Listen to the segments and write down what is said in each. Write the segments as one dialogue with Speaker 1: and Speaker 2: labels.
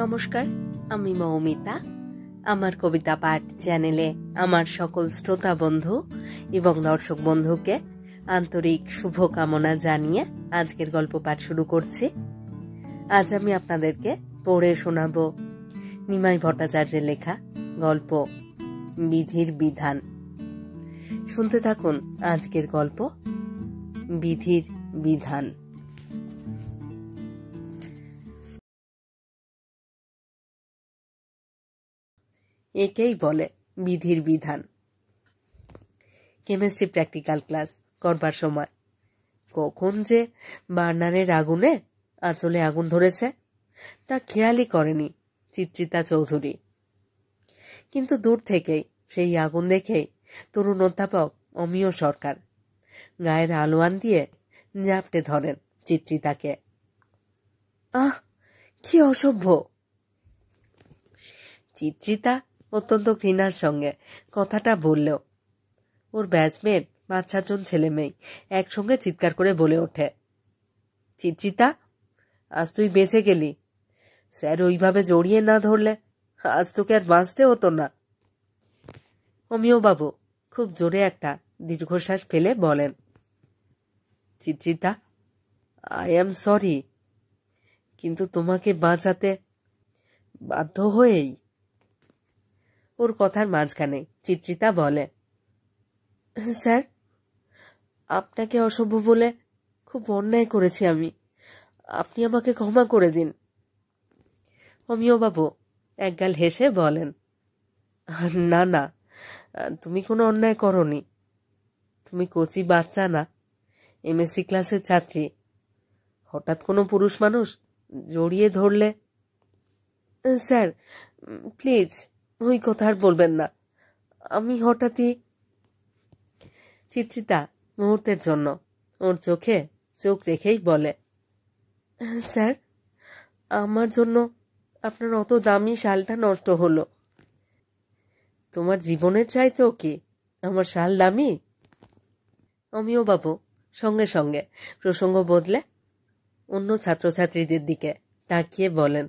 Speaker 1: নমস্কার, আমি মৌমিতা। আমার কবিতা পাঠ চ্যানেলে আমার সকল শ্রোতা বন্ধু এবং দর্শক বন্ধুকে আন্তরিক শুভকামনা জানিয়ে আজকের গল্প পাঠ শুরু করছি। আজ আমি আপনাদেরকে পড়ে শোনাব নিমাই ভট্টাচার্যের লেখা গল্প বিধির বিধান। শুনতে থাকুন আজকের গল্প বিধির বিধান। একেই বলে বিধির বিধান। কেমিস্ট্রি প্র্যাকটিক্যাল ক্লাস করবার সময় কখন যে বার্নারের আগুনে আঁচলে আগুন ধরেছে তা খেয়ালই করেনি চিত্রিতা চৌধুরী। কিন্তু দূর থেকেই সেই আগুন দেখেই তরুণ অধ্যাপক অমিয় সরকার গায়ের আলোয়ান দিয়ে ঝাপটে ধরেন চিত্রিতাকে। আহ, কি অসভ্য! চিত্রিতা অত্যন্ত ঘৃণার সঙ্গে কথাটা বললেও ওর ব্যাচমেট 5-6 জন ছেলে মেয়ে একসঙ্গে চিৎকার করে বলে ওঠে, চিত্রিতা, আজ তুই বেঁচে গেলি। স্যার ওইভাবে জড়িয়ে না ধরলে আজ তোকে আর বাঁচতে হতো না। অমিয় বাবু খুব জোরে একটা দীর্ঘশ্বাস ফেলে বলেন, চিত্রিতা, আই অ্যাম সরি, কিন্তু তোমাকে বাঁচাতে বাধ্য হয়েই। ওর কথার মাঝখানে চিত্রিতা বলে, স্যার, আপনাকে অসভ্য বলে খুব অন্যায় করেছি আমি, আপনি আমাকে ক্ষমা করে দিন। অমিয়বাবু একগাল হেসে বলেন, না না, তুমি কোনো অন্যায় করনি। তুমি কচি বাচ্চা না, এমএসসি ক্লাসের ছাত্রী। হঠাৎ কোনো পুরুষ মানুষ জড়িয়ে ধরলে। স্যার প্লিজ ওই কথা আর বলবেন না, আমি হঠাৎই। চিত্রিতা মুহূর্তের জন্য ওর চোখে চোখ রেখেই বলে, স্যার, আমার জন্য আপনার অত দামি শালটা নষ্ট হলো। তোমার জীবনের চাইতেও কি আমার শাল দামি? অমিয়বাবু সঙ্গে সঙ্গে প্রসঙ্গ বদলে অন্য ছাত্রছাত্রীদের দিকে তাকিয়ে বলেন,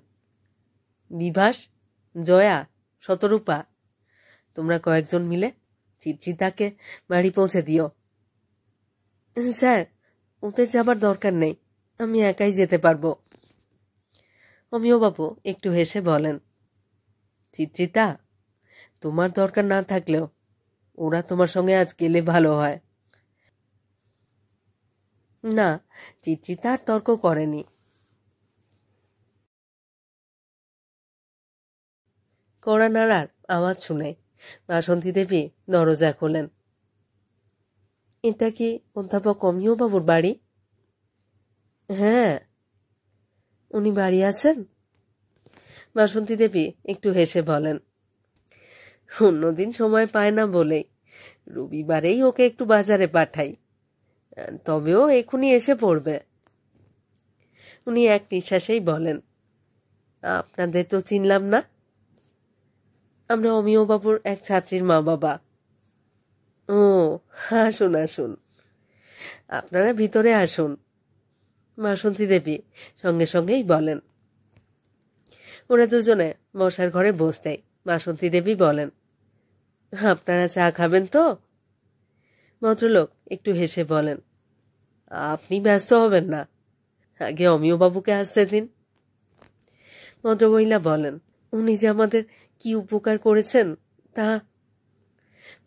Speaker 1: বিভাস, জয়া, শতরূপা, তোমরা কয়েকজন মিলে চিত্রিতাকে বাড়ি পৌঁছে দিও। স্যার, ওদের যাবার দরকার নেই, আমি একাই যেতে পারবো। অমিয়বাবু একটু হেসে বলেন, চিত্রিতা, তোমার দরকার না থাকলেও ওরা তোমার সঙ্গে আজ গেলে ভালো হয়। না, চিত্রিতা আর তর্ক করেনি। কড়া নাড়ার আওয়াজ শুনে বাসন্তী দেবী দরজা খোলেন। এটা কি অধ্যাপক অমিয়বাবুর বাড়ি? হ্যাঁ। উনি বাড়ি আছেন? বাসন্তী দেবী একটু হেসে বলেন, অন্যদিন সময় পায় না বলেই রবিবারেই ওকে একটু বাজারে পাঠাই, তবেও এখনই এসে পড়বে। উনি এক নিঃশ্বাসেই বলেন, আপনাদের তো চিনলাম না। আমরা অমিয়বাবুর এক ছাত্রীর মা বাবা। ও, আসুন আসুন, আপনারা ভিতরে আসুন, বাসন্তী দেবী সঙ্গে সঙ্গেই বলেন। ওরা দুজনে বসার ঘরে বসতেই বাসন্তী দেবী বলেন, আপনারা চা খাবেন তো? ভদ্রলোক একটু হেসে বলেন, আপনি ব্যস্ত হবেন না, আগে অমিয়বাবুকে আসতে দিন। ভদ্রমহিলা বলেন, উনি যে আমাদের কি উপকার করেছেন তা।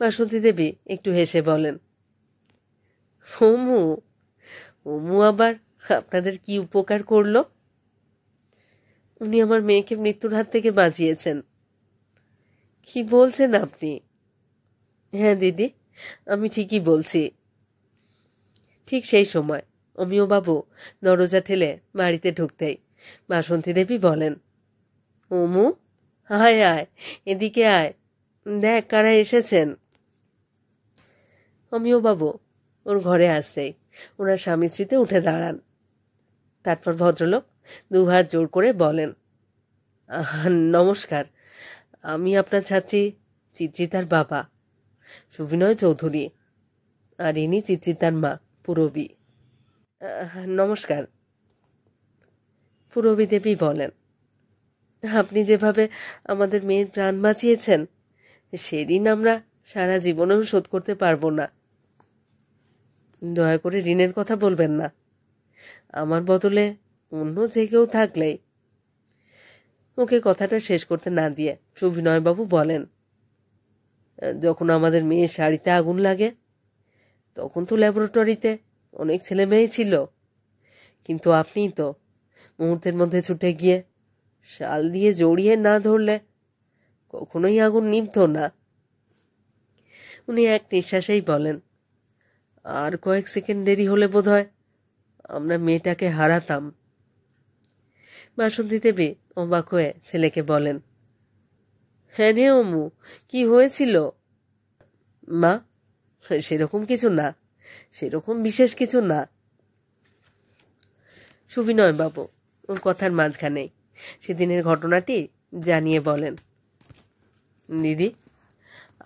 Speaker 1: বাসন্তী দেবী একটু হেসে বলেন, ওমু ওমু আবার আপনাদের কি উপকার করলো? উনি আমার মেয়েকে মৃত্যুর হাত থেকে বাঁচিয়েছেন। কি বলছেন আপনি? হ্যাঁ দিদি, আমি ঠিকই বলছি। ঠিক সেই সময় অমিয়বাবু দরজা ঠেলে বাড়িতে ঢুকতেই বাসন্তী দেবী বলেন, ওমু, আয় আয়, এদিকে আয়, দেখ কারা এসেছেন। অমিয়বাবু ওর ঘরে আসতেই ওনার স্বামী স্ত্রীতে উঠে দাঁড়ান। তারপর ভদ্রলোক 2 হাত জোর করে বলেন, নমস্কার, আমি আপনার ছাত্রী চিত্রিতার বাবা সুবিনয় চৌধুরী, আর ইনি চিত্রিতার মা পূরবী। নমস্কার। পূরবী দেবী বলেন, আপনি যেভাবে আমাদের মেয়ের প্রাণ বাঁচিয়েছেন সেদিন আমরা সারা জীবনেও শোধ করতে পারবো না। দয়া করে ঋণের কথা বলবেন না। আমার বদলে অন্য যে কেউ থাকলেই। ওকে কথাটা শেষ করতে না দিয়ে সুবিনয়বাবু বলেন, যখন আমাদের মেয়ের শাড়িতে আগুন লাগে তখন তো ল্যাবরেটরিতে অনেক ছেলে মেয়ে ছিল, কিন্তু আপনিই তো মুহূর্তের মধ্যে ছুটে গিয়ে শাল দিয়ে জড়িয়ে না ধরলে কখনোই আগুন নিভত না। উনি এক নিঃশ্বাসেই বলেন, আর কয়েক সেকেন্ড দেরি হলে বোধহয় আমরা মেয়েটাকে হারাতাম। বাসন্তী দেবী অবাক হয়ে ছেলেকে বলেন, হ্যাঁ রে অমু, কি হয়েছিল? মা, সেরকম কিছু না, সেরকম বিশেষ কিছু না। সুবিনয় বাবু ওর কথার মাঝখানেই সেদিনের ঘটনাটি জানিয়ে বলেন, দিদি,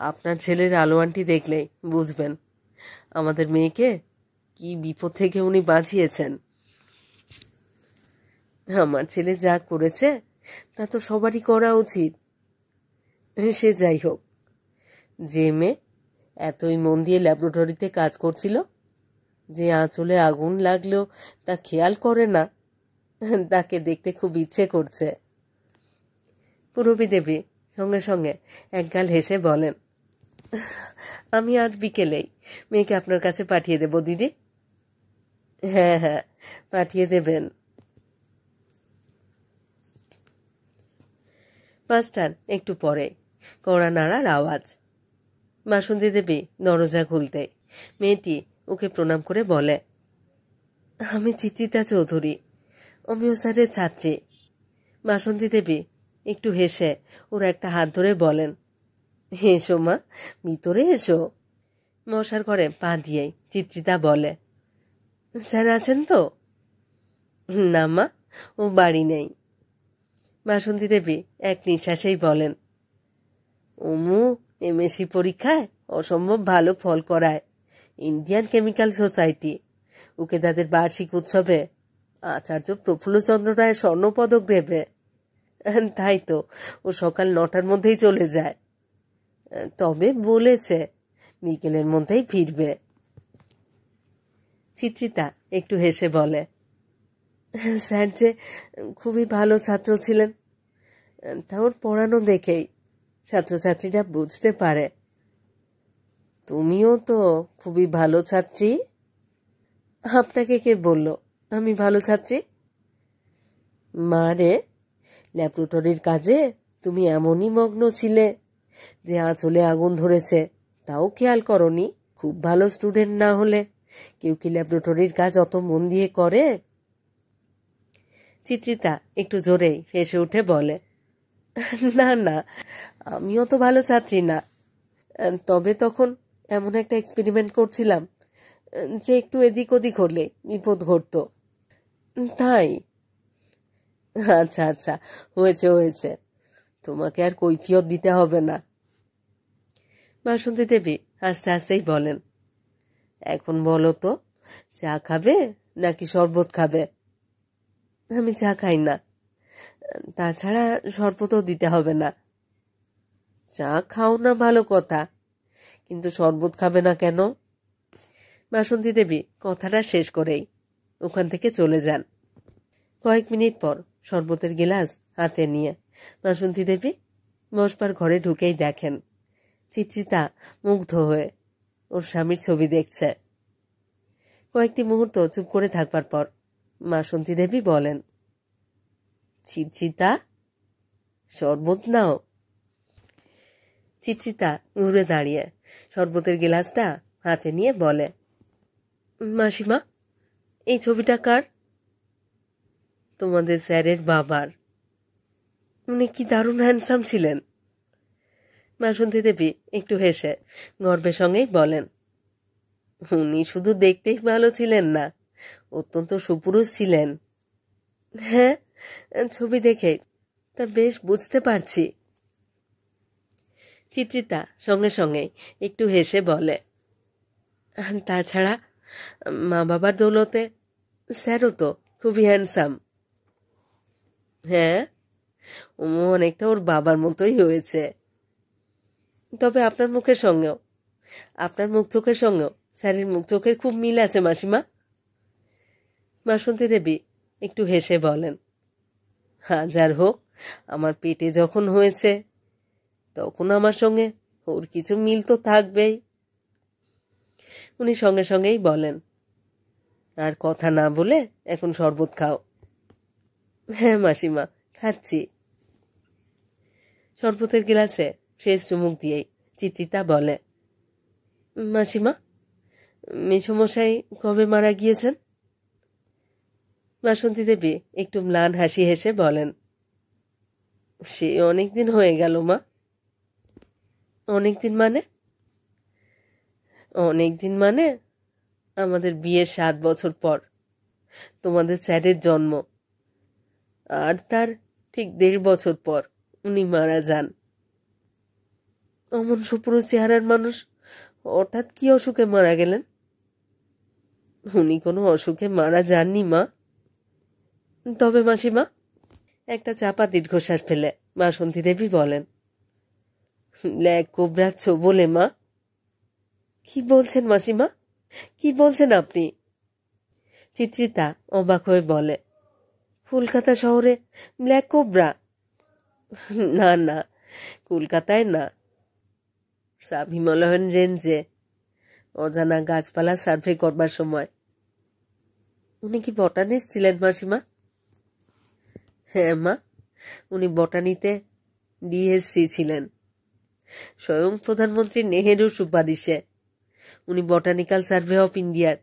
Speaker 1: আপনার ছেলের আলো আন্টি দেখলেই বুঝবেন আমাদের মেয়েকে কি বিপদ থেকে উনি বাঁচিয়েছেন। আমার ছেলে যা করেছে তা তো সবারই করা উচিত। সে যাই হোক, যে মেয়ে এতই মন দিয়ে ল্যাবরেটরিতে কাজ করছিল, যে আঁচলে আগুন লাগলেও তা খেয়াল করে না, তাকে দেখতে খুব ইচ্ছে করছে। পূরবী দেবী সঙ্গে সঙ্গে একগাল হেসে বলেন, আমি আজ বিকেলেই মেয়েকে আপনার কাছে পাঠিয়ে দেব দিদি। হ্যাঁ হ্যাঁ, পাঠিয়ে দেবেন। 5টার একটু পরে কড়া নাড়ার আওয়াজ। বাসন্তী দেবী দরজা খুলতে মেয়েটি ওকে প্রণাম করে বলে, আমি চিত্রিতা চৌধুরী, অমিয় স্যারের ছাত্রী। বাসন্তী দেবী একটু হেসে ওর একটা হাত ধরে বলেন, এসো মা, ভিতরে এসো। মশার ঘরে পা দিয়েই চিত্রিতা বলে, স্যার আছেন তো? না মা, ও বাড়ি নেই। বাসন্তী দেবী এক নিঃশ্বাসেই বলেন, ওমু এমএসসি পরীক্ষায় অসম্ভব ভালো ফল করায় ইন্ডিয়ান কেমিক্যাল সোসাইটি। ওকে তাদের বার্ষিক উৎসবে আচার্য প্রফুল্লচন্দ্র রায় স্বর্ণপদক দেবে। তাই তো ও সকাল 9টার মধ্যেই চলে যায়, তবে বলেছে বিকেলের মধ্যেই ফিরবে। চিত্রিতা একটু হেসে বলে, স্যার যে খুবই ভালো ছাত্র ছিলেন, তা ওর পড়ানো দেখেই ছাত্রছাত্রীরা বুঝতে পারে। তুমিও তো খুবই ভালো ছাত্রী। আপনাকে কে বলল আমি ভালো ছাত্রী? মা রে, ল্যাবরেটরির কাজে তুমি এমনই মগ্ন ছিলে যে আঁচলে আগুন ধরেছে তাও খেয়াল করনি। খুব ভালো স্টুডেন্ট না হলে কেউ কি ল্যাবরেটরির কাজ অত মন দিয়ে করে? চিত্রিতা একটু জোরেই হেসে উঠে বলে, না না, আমিও তো ভালো ছাত্রী না, তবে তখন এমন একটা এক্সপেরিমেন্ট করছিলাম যে একটু এদিক ওদিক হলে বিপদ ঘটত, তাই। আচ্ছা আচ্ছা, হয়েছে হয়েছে, তোমাকে আর কৈফিয়ত দিতে হবে না। বাসন্তী দেবী আস্তে আস্তেই বলেন, এখন বলো তো, চা খাবে নাকি শরবত খাবে? আমি চা খাই না, তাছাড়া শরবতও দিতে হবে না। চা খাও না ভালো কথা, কিন্তু শরবত খাবে না কেন? বাসন্তী দেবী কথাটা শেষ করেই ওখান থেকে চলে যান। কয়েক মিনিট পর শরবতের গিলাস হাতে নিয়ে বাসন্তী দেবী বসবার ঘরে ঢুকেই দেখেন চিত্রিতা মুগ্ধ হয়ে ওর স্বামীর ছবি দেখছে। কয়েকটি মুহূর্ত চুপ করে থাকবার পর বাসন্তী দেবী বলেন, চিত্রিতা, শরবত নাও। চিত্রিতা ঘুরে দাঁড়িয়ে শরবতের গিলাসটা হাতে নিয়ে বলে, মাসিমা, এই ছবিটা কার? তোমাদের স্যারের বাবার। উনি কি দারুণ হ্যান্ডসাম ছিলেন। বাসন্তী দেবী একটু হেসে গর্বের সঙ্গেই বলেন, উনি শুধু দেখতেই ভালো ছিলেন না, অত্যন্ত সুপুরুষ ছিলেন। হ্যাঁ, ছবি দেখে তা বেশ বুঝতে পারছি। চিত্রিতা সঙ্গে সঙ্গে একটু হেসে বলে, তাছাড়া মা বাবার দৌলতে স্যারও তো খুবই হ্যান্ডসাম। হ্যাঁ, ও অনেকটা ওর বাবার মতোই হয়েছে। তবে আপনার মুখের সঙ্গেও, আপনার মুখ চোখের সঙ্গেও স্যারের মুখ চোখের খুব মিল আছে মাসিমা। বাসন্তী দেবী একটু হেসে বলেন, হাজার হোক, আমার পেটে যখন হয়েছে তখন আমার সঙ্গে ওর কিছু মিল তো থাকবেই। উনি সঙ্গে সঙ্গেই বলেন, আর কথা না বলে এখন শরবত খাও। হ্যাঁ মাসিমা, খাচ্ছি। শরবতের গ্লাসে শেষ চুমুক দিয়েই চিত্রিতা বলে, মাসিমা, মেসোমশাই কবে মারা গিয়েছেন? বাসন্তী দেবী একটু ম্লান হাসি হেসে বলেন, সে অনেকদিন হয়ে গেল মা। অনেকদিন মানে? অনেকদিন মানে আমাদের বিয়ের 7 বছর পর তোমাদের স্যারের জন্ম, আর তার ঠিক 1.5 বছর পর উনি মারা যান। অমন সুপুরু চেহারার মানুষ হঠাৎ কি অসুখে মারা গেলেন? উনি কোনো অসুখে মারা যাননি মা। তবে মাসিমা, একটা চাপা দীর্ঘশ্বাস ফেলে বাসন্তী দেবী বলেন, ব্ল্যাক কোবরা বলে মা। কি বলছেন মাসিমা, কি বলছেন আপনি? চিত্রিতা অবাক হয়ে বলে, কলকাতা শহরে ব্ল্যাক কোবরা? না না, কলকাতায় না, সাব হিমালয়ান রেঞ্জে অজানা গাছপালা সার্ভে করবার সময়। উনি কি বটানিস্ট ছিলেন মাসিমা? হ্যাঁ মা, উনি বটানিতে ডিএসসি ছিলেন। স্বয়ং প্রধানমন্ত্রী নেহেরুর সুপারিশে উনি বটানিক্যাল সার্ভে অফ ইন্ডিয়ার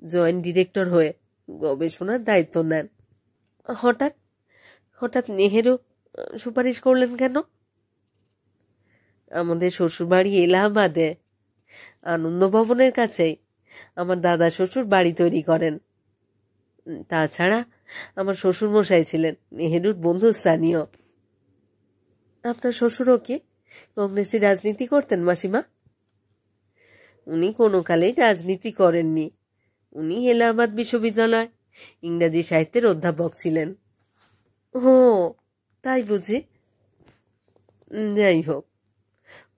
Speaker 1: জয়েন্ট ডিরেক্টর হয়ে গবেষণার দায়িত্ব নেন। হঠাৎ হঠাৎ নেহেরু সুপারিশ করলেন কেন? আমাদের শ্বশুরবাড়ি এলাহাবাদে, আনন্দ ভবনের কাছেই আমার দাদা শ্বশুর বাড়ি তৈরি করেন। তাছাড়া আমার শ্বশুর মশাই ছিলেন নেহেরুর বন্ধুস্থানীয়। আপনার শ্বশুরও কি কংগ্রেসি রাজনীতি করতেন মাসিমা? উনি কোনো কালেই রাজনীতি করেননি। উনি এলাহাবাদ বিশ্ববিদ্যালয় ইংরাজি সাহিত্যের অধ্যাপক ছিলেন। ও তাই বুঝি? যাই হোক,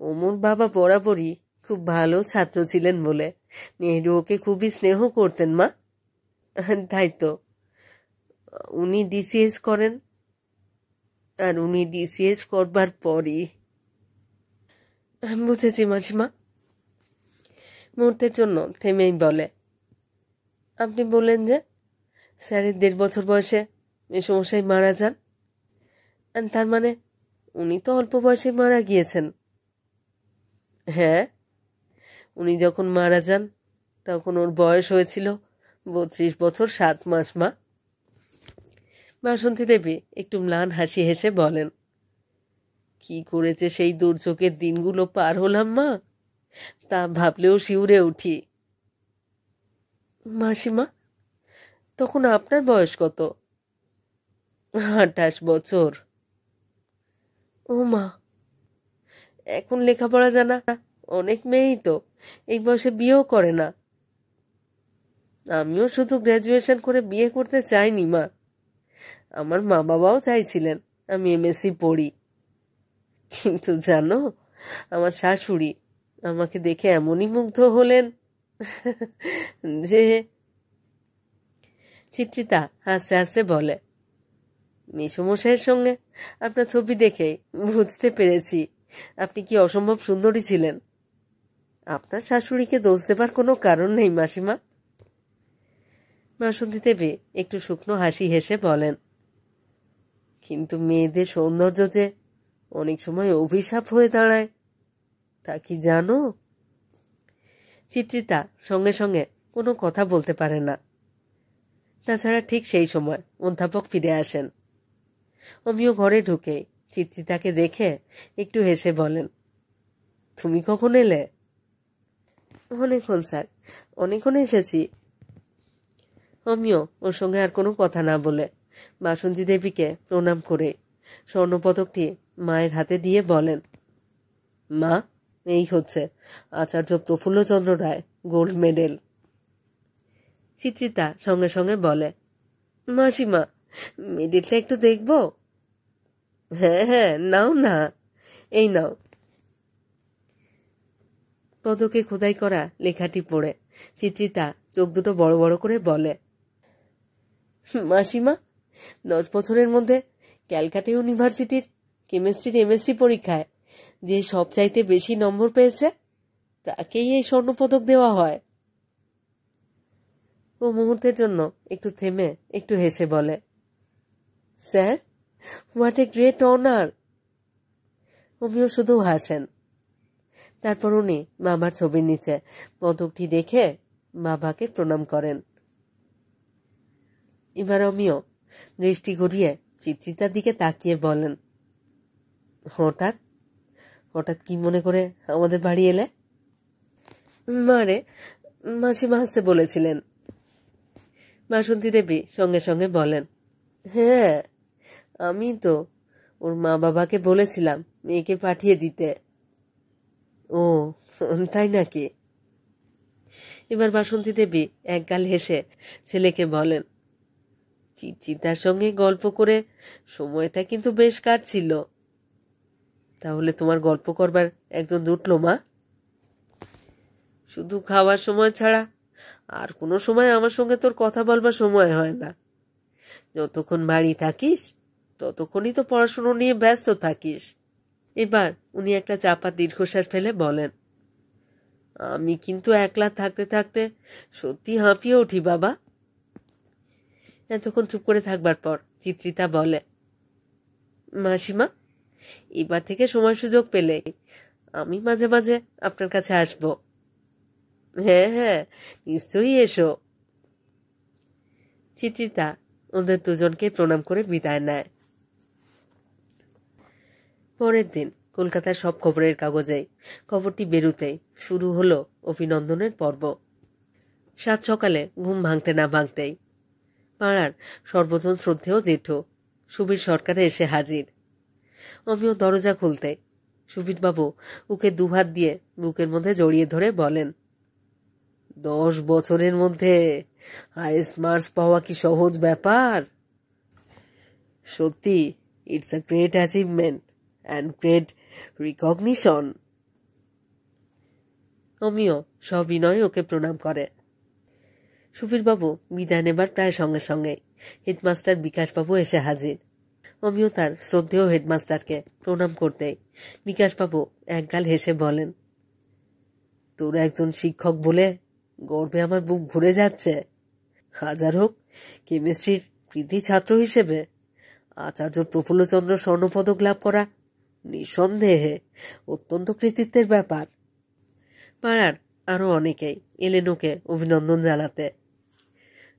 Speaker 1: ওমর বাবা বরাবরই খুব ভালো ছাত্র ছিলেন বলে নেহেরু ওকে খুবই স্নেহ করতেন মা। তাই তো, উনি ডিসিএস করেন, আর উনি ডিসিএস করবার পরই। বুঝেছি মাসিমা। মুহূর্তের জন্য থেমেই বলে, আপনি বললেন যে স্যারের 1.5 বছর বয়সে মেসোমশাই মারা যান, তার মানে উনি তো অল্প বয়সে মারা গিয়েছেন। হ্যাঁ, উনি যখন মারা যান তখন ওর বয়স হয়েছিল 32 বছর 7 মাস মা। বাসন্তী দেবী একটু ম্লান হাসি হেসে বলেন, কি করেছে সেই দুর্যোগের দিনগুলো পার হলাম মা, তা ভাবলেও শিউরে উঠি। মাসিমা, তখন আপনার বয়স কত? 28 বছর। ও মা, এখন লেখাপড়া জানা অনেক মেয়েই তো এই বয়সে বিয়েও করে না। আমিও শুধু গ্র্যাজুয়েশন করে বিয়ে করতে চাইনি মা, আমার মা বাবাও চাইছিলেন আমি এমএসসি পড়ি। কিন্তু জানো, আমার শাশুড়ি আমাকে দেখে এমনই মুগ্ধ হলেন যে। চিত্রিতা হাসতে হাসতে বলে, মেসোমশাইয়ের সঙ্গে আপনার ছবি দেখে বুঝতে পেরেছি আপনি কি অসম্ভব সুন্দরী ছিলেন। আপনার শাশুড়িকে দোষ দেবার কোনো কারণ নেই মাসিমা। বাসন্তী দেবী একটু শুকনো হাসি হেসে বলেন, কিন্তু মেয়েদের সৌন্দর্য যে অনেক সময় অভিশাপ হয়ে দাঁড়ায়, তা কি জানো? চিত্রিতা সঙ্গে সঙ্গে কোনো কথা বলতে পারে না। তাছাড়া ঠিক সেই সময় অধ্যাপক ফিরে আসেন। অমিও ঘরে ঢুকে চিত্রিতাকে দেখে একটু হেসে বলেন, তুমি কখন এলে? অনেকক্ষণ স্যার, অনেকক্ষণ এসেছি। অমিও ওর সঙ্গে আর কোনো কথা না বলে বাসন্তী দেবীকে প্রণাম করে স্বর্ণপদকটি মায়ের হাতে দিয়ে বলেন, মা, এই হচ্ছে আচার্য প্রফুল্লচন্দ্র রায় গোল্ড মেডেল। চিত্রিতা সঙ্গে সঙ্গে বলে, মাসিমা, মেডেলটা একটু দেখব? হ্যাঁ হ্যাঁ, নাও না, এই নাও। পদকে খোদাই করা লেখাটি পড়ে চিত্রিতা চোখ দুটো বড় বড় করে বলে, মাসিমা, 10 বছরের মধ্যে ক্যালকাটা ইউনিভার্সিটির কেমিস্ট্রির এমএসসি পরীক্ষায় যে সবচাইতে বেশি নম্বর পেয়েছে তাকেই এই স্বর্ণপদক দেওয়া হয়। ও মুহূর্তের জন্য একটু থেমে একটু হেসে বলে, sir, what a great honour. অমিও শুধু হাসেন। তারপর উনি বাবার ছবির নিচে পদকটি রেখে বাবাকে প্রণাম করেন। এবার অমিও দৃষ্টি ঘুরিয়ে চিত্রিতার দিকে তাকিয়ে বলেন, হঠাৎ হঠাৎ কি মনে করে আমাদের বাড়ি এলে? মারে, মাসিমা হাসতে বলেছিলেন। বাসন্তী দেবী সঙ্গে সঙ্গে বলেন, হ্যাঁ, আমি তো ওর মা বাবাকে বলেছিলাম মেয়েকে পাঠিয়ে দিতে। ও, তাই নাকি? এবার বাসন্তী দেবী একগাল হেসে ছেলেকে বলেন, চিত্রিতার সঙ্গে গল্প করে সময়টা কিন্তু বেশ কাটছিল। তাহলে তোমার গল্প করবার একজন জুটলো মা? শুধু খাওয়ার সময় ছাড়া আর কোনো সময় আমার সঙ্গে তোর কথা বলবার সময় হয় না। যতক্ষণ বাড়ি থাকিস ততক্ষণই তো পড়াশুনো নিয়ে ব্যস্ত থাকিস। এবার উনি একটা চাপা দীর্ঘশ্বাস ফেলে বলেন, আমি কিন্তু একলা থাকতে থাকতে সত্যি হাঁপিয়ে উঠি বাবা। এতক্ষণ চুপ করে থাকবার পর চিত্রিতা বলে, মাসিমা, এবার থেকে সময় সুযোগ পেলে আমি মাঝে মাঝে আপনার কাছে আসব। হ্যাঁ হ্যাঁ, নিশ্চয়ই এসো। চিত্রিতা ওদের দুজনকে প্রণাম করে বিদায় নেয়। পরের দিন কলকাতার সব খবরের কাগজেই খবরটি বেরুতেই শুরু হলো অভিনন্দনের পর্ব। সাত সকালে ঘুম ভাঙতে না ভাঙতেই পাড়ার সর্বজন শ্রদ্ধেয় জেঠু সুবীর সরকারে এসে হাজির। অমিও দরজা খুলতে সুবীরবাবু ওকে দুহাত দিয়ে বুকের মধ্যে জড়িয়ে ধরে বলেন, 10 বছরের মধ্যে হাইয়েস্ট মার্কস পাওয়া কি সহজ ব্যাপার? সত্যি, it's a great achievement and great recognition. অমিও সবিনয় ওকে প্রণাম করে। সুবীরবাবু বিদায় নেবার প্রায় সঙ্গে সঙ্গে হেডমাস্টার বিকাশবাবু এসে হাজির। অমিও তার শ্রদ্ধেয় হেডমাস্টারকে প্রণাম করতেই বিকাশবাবু একগাল হেসে বলেন, তোর একজন শিক্ষক বলে গর্বে আমার বুক ভরে যাচ্ছে। হাজার হোক, কেমিস্ট্রির কৃতি ছাত্র হিসেবে আচার্য প্রফুল্লচন্দ্র স্বর্ণপদক লাভ করা নিঃসন্দেহে অত্যন্ত কৃতিত্বের ব্যাপার। পাড়ার আরো অনেকেই এলেন ওকে অভিনন্দন জানাতে।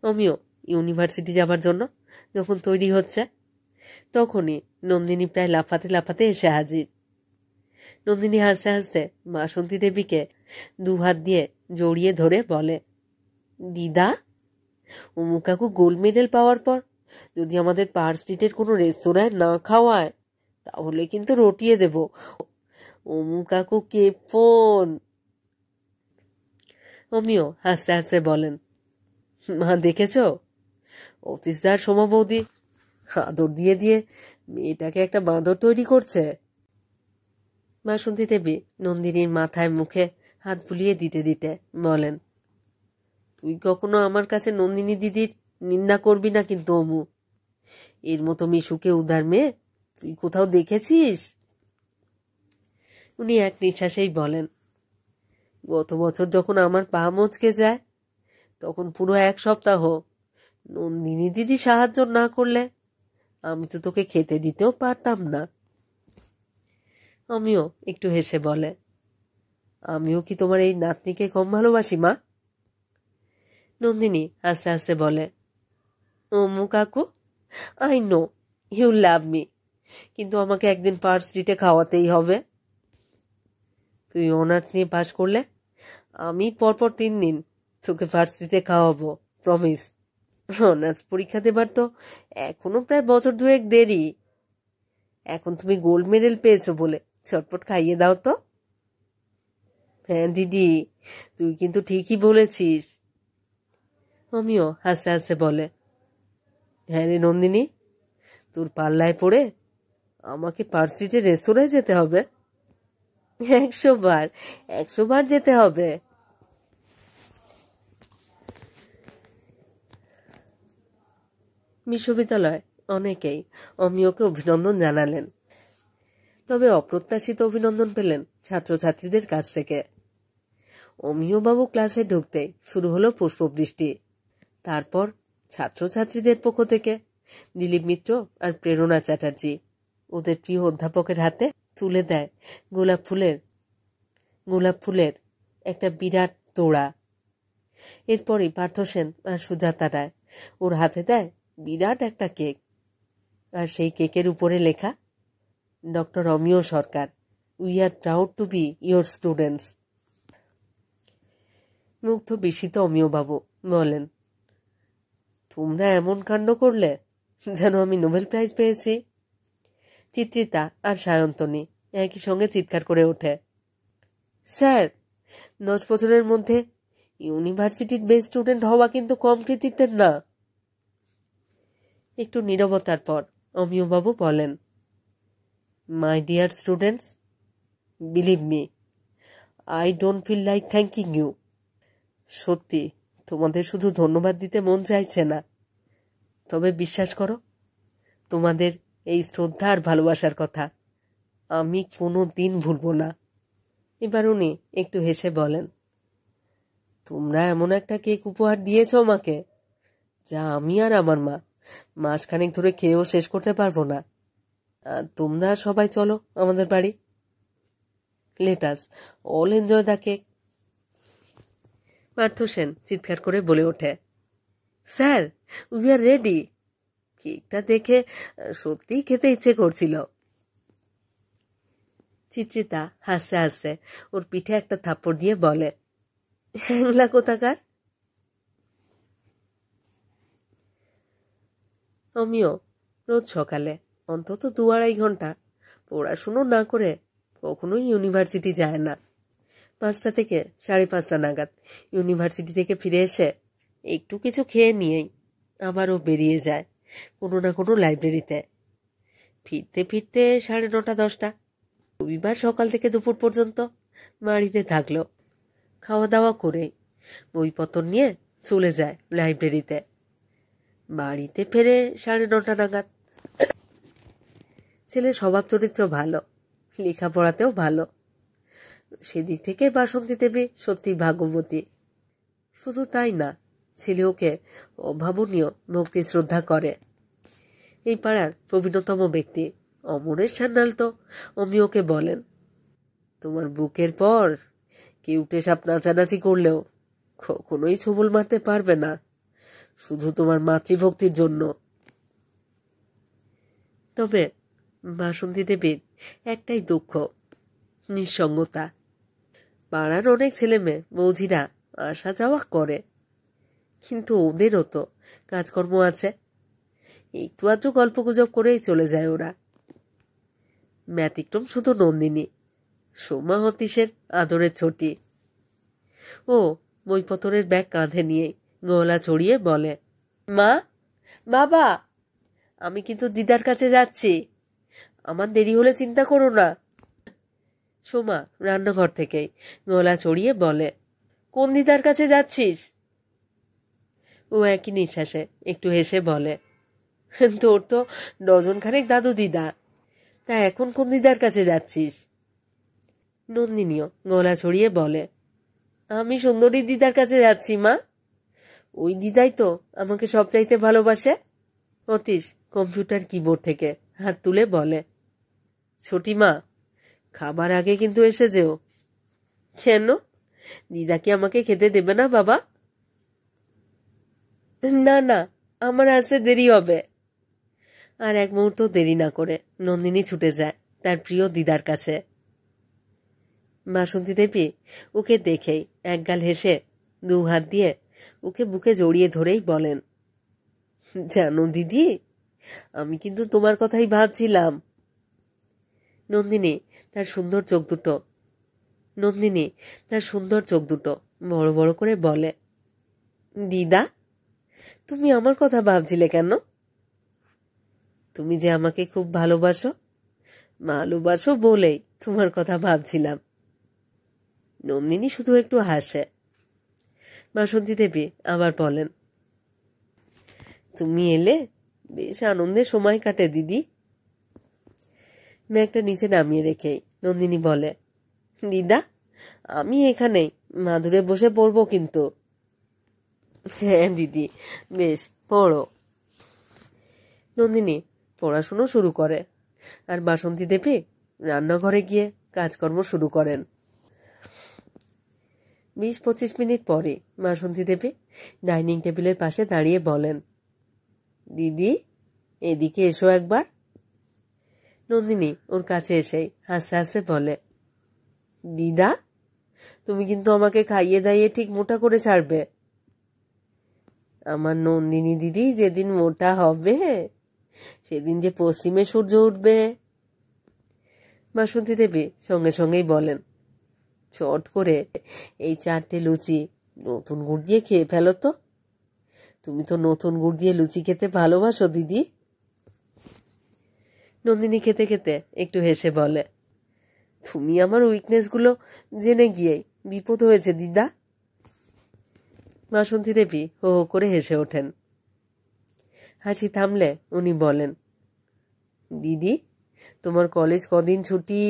Speaker 1: অমিও ইউনিভার্সিটি যাবার জন্য যখন তৈরি হচ্ছে তখনই নন্দিনী প্রায় লাফাতে লাফাতে এসে হাজির। নন্দিনী হাসতে হাসতে বাসন্তী দেবীকে দুহাত দিয়ে জড়িয়ে ধরে বলে, দিদা, অমু কাকু গোল্ড মেডেল পাওয়ার পর যদি আমাদের পাহাড় স্ট্রিটের কোনো রেস্তোরাঁয় না খাওয়ায় তাহলে কিন্তু রটিয়ে দেব। অমু কাকু কে ফোন। অমিও হাসতে হাসতে বলেন, মা দেখেছ, অফিসদার সোমা বৌদি আদর দিয়ে দিয়ে মেয়েটাকে একটা বাঁদর তৈরি করছে। বাসন্তী দেবী নন্দিনীর মাথায় মুখে হাত বুলিয়ে দিতে দিতে বলেন, তুই কখনো আমার কাছে নন্দিনী দিদির নিন্দা করবি না কিন্তু অমু। এর মতো মিশুকে উদার মেয়ে তুই কোথাও দেখেছিস? উনি এক নিঃশ্বাসেই বলেন, গত বছর যখন আমার পা মচকে যায় তখন পুরো 1 সপ্তাহ নন্দিনী দিদি সাহায্য না করলে আমি তো তোকে খেতে দিতেও পারতাম না। আমিও একটু হেসে বলে, আমিও কি তোমার এই নাতনিকে কম ভালোবাসি মা? নন্দিনী হাসতে হাসতে বলে, অমু কাকু, I know you love me, কিন্তু আমাকে একদিন পার্ক স্ট্রিটে খাওয়াতেই হবে। তুই অনার্স নিয়ে পাশ করলে আমি পরপর 3 দিন তোকে পার্ক স্ট্রিটে খাওয়াবো, প্রমিস। অনার্স পরীক্ষা দেবার তো এখনো প্রায় বছর 2 দেরি। এখন তুমি গোল্ড মেডেল পেয়েছো বলে চটপট খাইয়ে দাও তো। হ্যাঁ দিদি, তুই কিন্তু ঠিকই বলেছিস। আমিও হাসতে হাসতে বলে, হ্যাঁ রে নন্দিনী, তোর পাল্লায় পড়ে আমাকে পার্ক স্ট্রিটের রেস্তোরাঁয় যেতে হবে? 100 বার, 100 বার যেতে হবে। বিশ্ববিদ্যালয় অনেকেই অমিয়কে অভিনন্দন জানালেন, তবে অপ্রত্যাশিত অভিনন্দন পেলেন ছাত্রছাত্রীদের কাছ থেকে। অমিয়বাবু ক্লাসে ঢুকতেই শুরু হলো পুষ্পবৃষ্টি। তারপর ছাত্রছাত্রীদের পক্ষ থেকে দিলীপ মিত্র আর প্রেরণা চ্যাটার্জি ওদের প্রিয় অধ্যাপকের হাতে তুলে দেয় গোলাপ ফুলের একটা বিরাট তোড়া। এরপরই পার্থ সেন আর সুজাতা রায় ওর হাতে দেয় বিরাট একটা কেক, আর সেই কেকের উপরে লেখা, doctor Amiya Sarkar, we are proud to B your students. মুগ্ধ বিস্মিত অমিয়বাবু বলেন, তোমরা এমন কাণ্ড করলে যেন আমি নোবেল প্রাইজ পেয়েছি। চিত্রিতা আর সায়ন্তনী একই সঙ্গে চিৎকার করে ওঠে, স্যার, 10 বছরের মধ্যে ইউনিভার্সিটির বেস্ট স্টুডেন্ট হওয়া কিন্তু কম কৃতিত্বের না। একটু নীরবতার পর অমিয়বাবু বলেন, my dear students, believe me, I don't feel like thanking you. সত্যি তোমাদের শুধু ধন্যবাদ দিতে মন চাইছে না, তবে বিশ্বাস করো, তোমাদের এই শ্রদ্ধা আর ভালোবাসার কথা আমি কোনো দিন ভুলব না। এবার উনি একটু হেসে বলেন, তোমরা এমন একটা কেক উপহার দিয়েছ আমাকে, যা আমি আর আমার মা মাসখানেক ধরে খেয়েও শেষ করতে পারবো না। আর তোমরা সবাই চলো আমাদের বাড়ি। Let us all enjoy the cake. Partha Sen চিৎকার করে বলে ওঠে, স্যার, উই আর রেডি। কেকটা দেখে সত্যিই খেতে ইচ্ছে করছিল। চিত্রিতা হাসতে হাসতে ওর পিঠে একটা থাপ্পড় দিয়ে বলে, হ্যাংলা কোথাকার। আমিও রোজ সকালে অন্তত 2-2.5 ঘন্টা পড়াশুনো না করে কখনোই ইউনিভার্সিটি যায় না। 5টা থেকে 5:30 নাগাদ ইউনিভার্সিটি থেকে ফিরে এসে একটু কিছু খেয়ে নিয়েই আবারও বেরিয়ে যায় কোনো না কোনো লাইব্রেরিতে। ফিরতে ফিরতে 9:30-10টা। রবিবার সকাল থেকে দুপুর পর্যন্ত বাড়িতে থাকলো। খাওয়া দাওয়া করে বইপত্র নিয়ে চলে যায় লাইব্রেরিতে। বাড়িতে ফেরে 9:30 নাগাদ। ছেলের স্বভাব চরিত্র ভালো, লেখাপড়াতেও ভালো। সেদিক থেকে বাসন্তী দেবী সত্যি ভাগ্যবতী। শুধু তাই না, ছেলে ওকে অভাবনীয় ভক্তি শ্রদ্ধা করে। এই পাড়ার প্রবীণতম ব্যক্তি অমরেশ সান্যাল তো অমিয়কে বলেন, তোমার বুকের পর কেউ সাপ নাচানাচি করলেও কখনোই ছবল মারতে পারবে না, শুধু তোমার মাতৃভক্তির জন্য। তবে বাসন্তী দেবীর একটাই দুঃখ, নিঃসঙ্গতা। পাড়ার অনেক ছেলে মেয়ে বৌঝিরা আসা যাওয়া করে, কিন্তু ওদেরও তো কাজকর্ম আছে। একটু আধটু গল্প গুজব করেই চলে যায় ওরা। ব্যতিক্রম শুধু নন্দিনী, সোমা অতীশের আদরের ছোটি। ও বইপত্রের ব্যাগ কাঁধে নিয়ে গলা চড়িয়ে বলে, মা, বাবা, আমি কিন্তু দিদার কাছে যাচ্ছি, আমার দেরি হলে চিন্তা করো না। সোমা রান্নাঘর থেকেই গলা চড়িয়ে বলে, কোন দিদার কাছে যাচ্ছিস? ও একই নিঃশ্বাসে একটু হেসে বলে, তোর তো ডজনখানেক দাদু দিদা, তা এখন কোন দিদার কাছে যাচ্ছিস? নন্দিনীও গলা ছড়িয়ে বলে, আমি সুন্দরী দিদার কাছে যাচ্ছি মা, ওই দিদাই তো আমাকে সবচাইতে ভালোবাসে। অতীশ কম্পিউটার কিবোর্ড থেকে হাত তুলে বলে, ছোটি মা, খাবার আগে কিন্তু এসে যেও। কেন, দিদা কি আমাকে খেতে দেবে না বাবা? না না, আমার আসতে দেরি হবে। আর এক মুহূর্ত দেরি না করে নন্দিনী ছুটে যায় তার প্রিয় দিদার কাছে। বাসন্তী দেবী ওকে দেখেই একগাল হেসে 2 হাত দিয়ে ওকে বুকে জড়িয়ে ধরেই বলেন, জানো দিদি, আমি কিন্তু তোমার কথাই ভাবছিলাম। নন্দিনী তার সুন্দর চোখ দুটো বড় বড় করে বলে, দিদা, তুমি আমার কথা ভাবছিলে কেন? তুমি যে আমাকে খুব ভালোবাসো ভালোবাসো বলেই তোমার কথা ভাবছিলাম। নন্দিনী শুধু একটু হাসে। বাসন্তী দেবী আবার বলেন, তুমি এলে বেশ আনন্দে সময় কাটে দিদি। ব্যাগটা নিচে নামিয়ে রেখেই নন্দিনী বলে, দিদা আমি এখানেই মাদুরে বসে পড়বো কিন্তু। হ্যাঁ দিদি, বেশ পড়ো। নন্দিনী পড়াশুনো শুরু করে আর বাসন্তী দেবী রান্নাঘরে গিয়ে কাজকর্ম শুরু করেন। 20-25 মিনিট পরে বাসন্তী দেবী ডাইনিং টেবিলের পাশে দাঁড়িয়ে বলেন, দিদি এদিকে এসো একবার। নন্দিনী ওর কাছে এসেই হাসতে হাসতে বলে, দিদা তুমি কিন্তু আমাকে খাইয়ে দাইয়ে ঠিক মোটা করে ছাড়বে। আমার নন্দিনী দিদি যেদিন মোটা হবে সেদিন যে পশ্চিমে সূর্য উঠবে। বাসন্তী দেবী সঙ্গে সঙ্গেই বলেন, চট করে এই 4টে লুচি নতুন গুড় দিয়ে খেয়ে ফেলো তো। তুমি তো নতুন গুড় দিয়ে লুচি খেতে ভালোবাসো দিদি। নন্দিনী খেতে খেতে একটু হেসে বলে, তুমি আমার উইকনেসগুলো জেনে গিয়েই বিপদ হয়েছে দিদা। বাসন্তী দেবী হো হো করে হেসে ওঠেন। হাসি থামলে উনি বলেন, দিদি তোমার কলেজ কদিন ছুটি?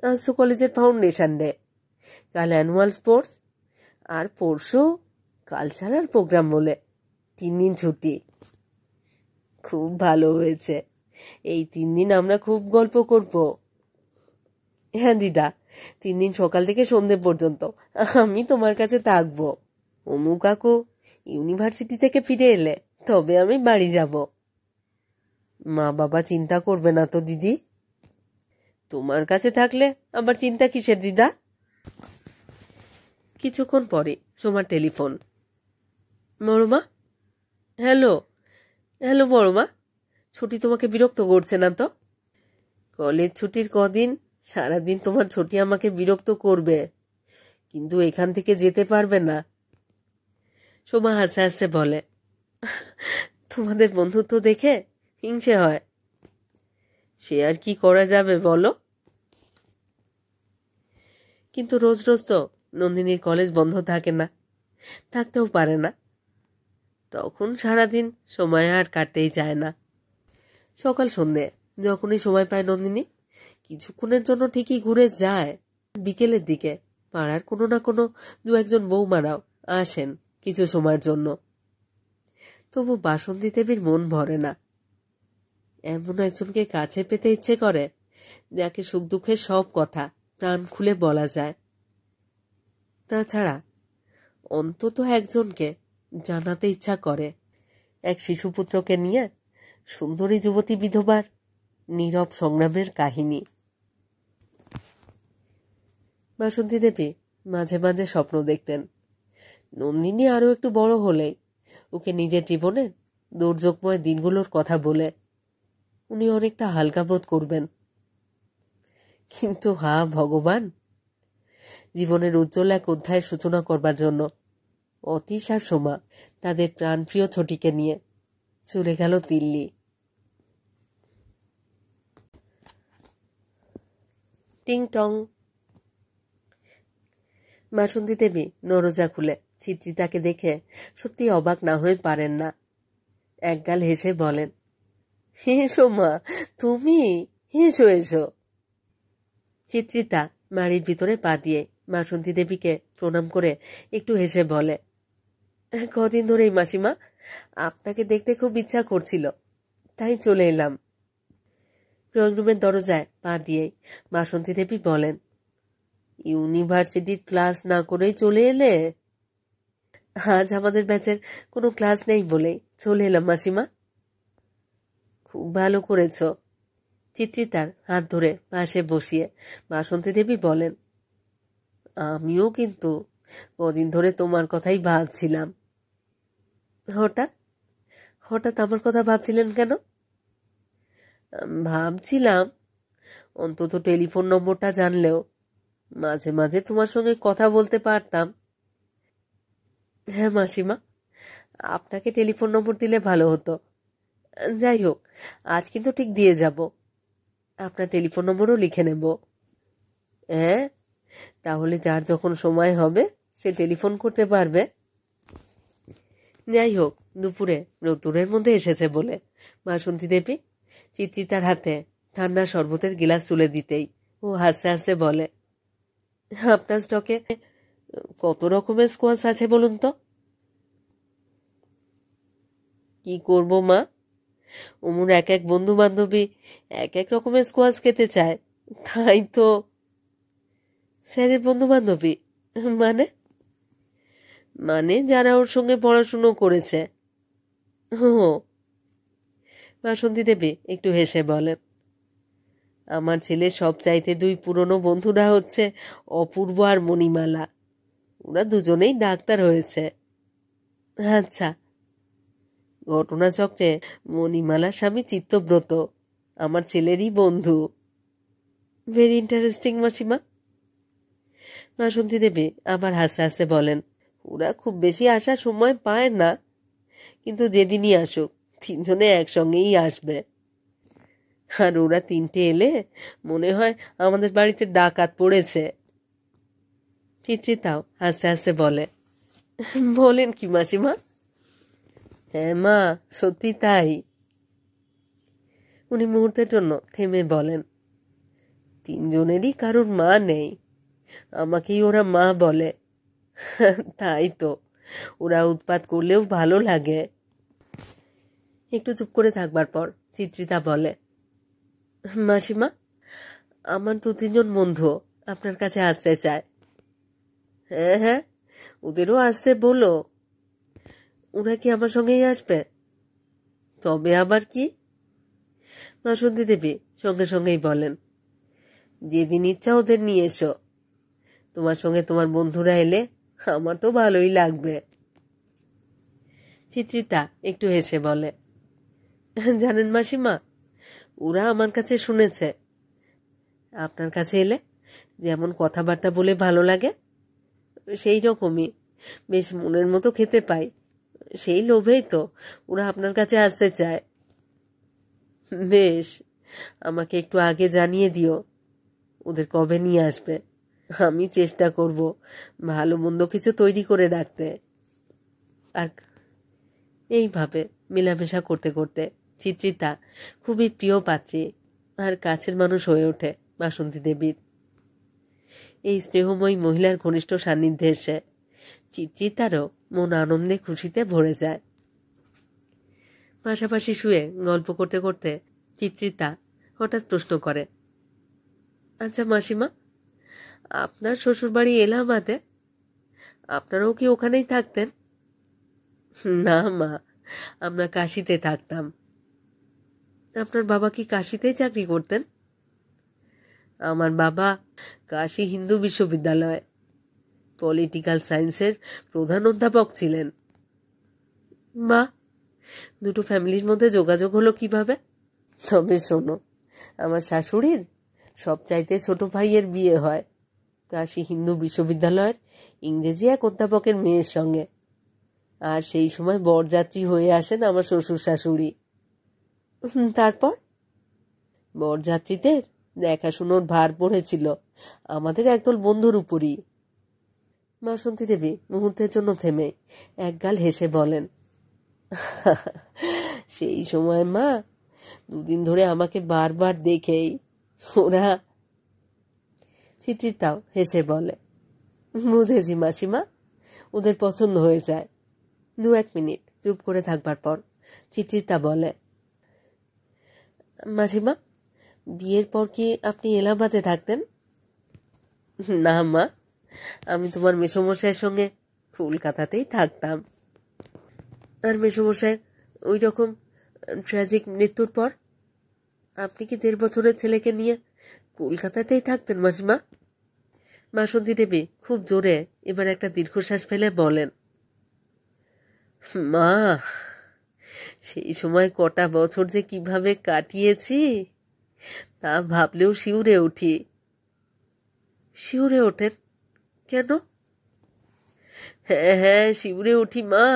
Speaker 1: আজ তো কলেজের ফাউন্ডেশন ডে, কাল অ্যানুয়াল স্পোর্টস, আর পরশু কালচারাল প্রোগ্রাম বলে 3 দিন ছুটি। খুব ভালো হয়েছে, এই 3 দিন আমরা খুব গল্প করব। হ্যাঁ দিদা, 3 দিন সকাল থেকে সন্ধে পর্যন্ত আমি তোমার কাছে থাকবো। অমু কাকু ইউনিভার্সিটি থেকে ফিরে এলে তবে আমি বাড়ি যাব। মা বাবা চিন্তা করবে না তো দিদি? তোমার কাছে থাকলে আবার চিন্তা কিসের দিদা? কিছুক্ষণ পরে সোমার টেলিফোন। বড়মা। হ্যালো হ্যালো বড়মা, ছুটি তোমাকে বিরক্ত করছে না তো? কলেজ ছুটির কদিন সারাদিন তোমার ছুটি আমাকে বিরক্ত করবে, কিন্তু এখান থেকে যেতে পারবে না। সোমা হাসতে হাসতে বলে, তোমাদের বন্ধুত্ব দেখে হিংসে হয়। সে আর কি করা যাবে বলো? কিন্তু রোজ রোজ তো নন্দিনীর কলেজ বন্ধ থাকে না, থাকতেও পারে না। তখন সারাদিন সময় আর কাটতেই চায় না। সকাল সন্ধে যখনই সময় পায় নন্দিনী কিছুক্ষণের জন্য ঠিকই ঘুরে যায়। বিকেলের দিকে পাড়ার কোনো না কোনো 2-1 বৌমারাও আসেন কিছু সময়ের জন্য। তবু বাসন্তী দেবীর মন ভরে না। এমন একজনকে কাছে পেতে ইচ্ছে করে যাকে সুখ দুঃখের সব কথা প্রাণ খুলে বলা যায়। তাছাড়া অন্তত একজনকে জানাতে ইচ্ছা করে এক শিশুপুত্রকে নিয়ে সুন্দরী যুবতী বিধবার নীরব সংগ্রামের কাহিনী। বাসন্তী দেবী মাঝে মাঝে স্বপ্ন দেখতেন নন্দিনী আরো একটু বড় হলেই ওকে নিজের জীবনের দুর্যোগময় দিনগুলোর কথা বলে উনি অনেকটা হালকা বোধ করবেন। কিন্তু হা ভগবান, জীবনের উজ্জ্বল এক অধ্যায়ের সূচনা করবার জন্য অতীশ আর সোমা তাদের প্রাণপ্রিয় ছটিকে নিয়ে চলে গেল দিল্লি। টিং টং। বাসন্তী দেবী দরজা খুলে চিত্রিতাকে দেখে সত্যি অবাক না হয়ে পারেন না। একগাল হেসে বলেন, এসো মা, তুমি এসো এসো। চিত্রিতা বাড়ির ভিতরে পা দিয়ে বাসন্তী দেবীকে প্রণাম করে একটু হেসে বলে, কদিন ধরেই মাসিমা আপনাকে দেখতে খুব ইচ্ছা করছিল, তাই চলে এলাম। ড্রয়িং রুমের দরজায় পা দিয়েই বাসন্তী দেবী বলেন, ইউনিভার্সিটির ক্লাস না করেই চলে এলে? আজ আমাদের ব্যাচের কোনো ক্লাস নেই বলেই চলে এলাম মাসিমা। খুব ভালো করেছ। চিত্রিতার হাত ধরে পাশে বসিয়ে বাসন্তী দেবী বলেন, আমিও কিন্তু কদিন ধরে তোমার কথাই ভাবছিলাম। হঠাৎ হঠাৎ আমার কথা ভাবছিলেন কেন? ভাবছিলাম অন্তত টেলিফোন নম্বরটা জানলেও মাঝে মাঝে তোমার সঙ্গে কথা বলতে পারতাম। হ্যাঁ মাসিমা, আপনাকে টেলিফোন নম্বর দিলে ভালো হতো। যাই হোক, আজ কিন্তু ঠিক দিয়ে যাব। আপনার টেলিফোন নম্বরও লিখে নেব। হ্যাঁ, তাহলে যার যখন সময় হবে সে টেলিফোন করতে পারবে। যাই হোক, দুপুরে রোদ্দুরের মধ্যে এসেছে বলে বাসন্তী দেবী চিত্রিতার হাতে ঠান্ডা শরবতের গিলাস তুলে দিতেই ও হাসতে হাসতে বলে, আপনার স্টকে কত রকমের স্কোয়াশ আছে বলুন তো? কি করব মা, ওমর এক এক বন্ধু বান্ধবী এক এক রকমের স্কোয়াশ খেতে চায়, তাই তো। স্যারের বন্ধু বান্ধবী মানে? মানে যারা ওর সঙ্গে পড়াশুনো করেছে। ও, বাসন্তী দেবী একটু হেসে বলেন, আমার ছেলের সব চাইতে দুই পুরনো বন্ধুরা হচ্ছে অপূর্ব আর মণিমালা। ওরা দুজনেই ডাক্তার হয়েছে। আচ্ছা। ঘটনাচক্রে মণিমালার স্বামী চিত্তব্রত আমার ছেলেরই বন্ধু। ভেরি ইন্টারেস্টিং মাসিমা। বাসন্তী দেবী আবার হাসতে হাসতে বলেন, ওরা খুব বেশি আসার সময় পায় না, কিন্তু যেদিনই আসুক তিনজনে একসঙ্গেই আসবে। আর ওরা তিনটে এলে মনে হয় আমাদের বাড়িতে ডাকাত পড়েছে। চিত্রিতাও হাসতে হাসতে বলে, বলেন কি মাসিমা? হ্যাঁ মা, সত্যি তাই। উনি মুহূর্তের জন্য থেমে বলেন, তিনজনেরই কারোর মা নেই, আমাকেই ওরা মা বলে। তাই তো, ওরা উৎপাত করলেও ভালো লাগে। একটু চুপ করে থাকবার পর চিত্রিতা বলে, মাসিমা, আমার দু তিনজন বন্ধু আপনার কাছে আসতে চায়। হ্যাঁ হ্যাঁ, ওদেরও আসতে বলো। ওরা কি আমার সঙ্গেই আসবে? তবে আবার কি? বাসন্তী দেবী সঙ্গে সঙ্গেই বলেন, যেদিন ইচ্ছা ওদের নিয়ে এসো। তোমার সঙ্গে তোমার বন্ধুরা এলে আমার তো ভালোই লাগবে। চিত্রিতা একটু হেসে বলে, জানেন মাসিমা, ওরা আমার কাছে শুনেছে আপনার কাছে এলে যেমন কথাবার্তা বলে ভালো লাগে, সেই রকমই বেশ মনের মতো খেতে পাই। সেই লোভেই তো ওরা আপনার কাছে আসতে চায়। বেশ, আমাকে একটু আগে জানিয়ে দিও ওদের কবে নিয়ে আসবে। আমি চেষ্টা করব ভালো মন্দ কিছু তৈরি করে রাখতে। আর এইভাবে মেলামেশা করতে করতে চিত্রিতা খুবই প্রিয় পাত্রী আর কাছের মানুষ হয়ে ওঠে বাসন্তী দেবীর। এই স্নেহময়ী মহিলার ঘনিষ্ঠ সান্নিধ্যে এসে চিত্রিতারও মন আনন্দে খুশিতে ভরে যায়। পাশাপাশি শুয়ে গল্প করতে করতে চিত্রিতা হঠাৎ প্রশ্ন করে, আচ্ছা মাসিমা, আপনার শ্বশুরবাড়ি এলাহাবাদে? আপনারাও কি ওখানেই থাকতেন? না মা, আমরা কাশিতে থাকতাম। আপনার বাবা কি কাশিতেই চাকরি করতেন? আমার বাবা কাশী হিন্দু বিশ্ববিদ্যালয়ে পলিটিক্যাল সায়েন্সের প্রধান অধ্যাপক ছিলেন। মা, দুটো ফ্যামিলির মধ্যে যোগাযোগ হলো কিভাবে? তবে শোনো, আমার শাশুড়ির সবচাইতে ছোট ভাইয়ের বিয়ে হয় কাশী হিন্দু বিশ্ববিদ্যালয়ের ইংরেজি এক অধ্যাপকের মেয়ের সঙ্গে। আর সেই সময় বরযাত্রী হয়ে আসেন আমার শ্বশুর শাশুড়ি। তারপর বরযাত্রীদের দেখাশুনোর ভার পড়েছিল আমাদের একদল বন্ধুর উপরই। বাসন্তী দেবী মুহূর্তের জন্য থেমে একগাল হেসে বলেন, সেই সময় মা দুদিন ধরে আমাকে বারবার দেখেই ওরা। চিত্রিতাও হেসে বলে, বুঝেছি মাসিমা, ওদের পছন্দ হয়ে যায়। 2-1 মিনিট চুপ করে থাকবার পর চিত্রিতা বলে, মাসিমা, বিয়ের পর কি আপনি এলাহাবাদে থাকতেন? না মা, আমি তোমার মেসোমশাইয়ের সঙ্গে কলকাতাতেই থাকতাম। আর মেসোমশাইয়ের ওই রকম ট্র্যাজিক মৃত্যুর পর আপনি কি 1.5 বছরের ছেলেকে নিয়ে কলকাতাতেই থাকতেন মাসিমা? বাসন্তী দেবী খুব জোরে এবার একটা দীর্ঘশ্বাস ফেলে বলেন, মা, সেই সময় কটা বছর যে কিভাবে কাটিয়েছি তা ভাবলেও শিউরে উঠি। শিউরে ওঠেন কেন? হ্যাঁ হ্যাঁ, শিউরে উঠি মা।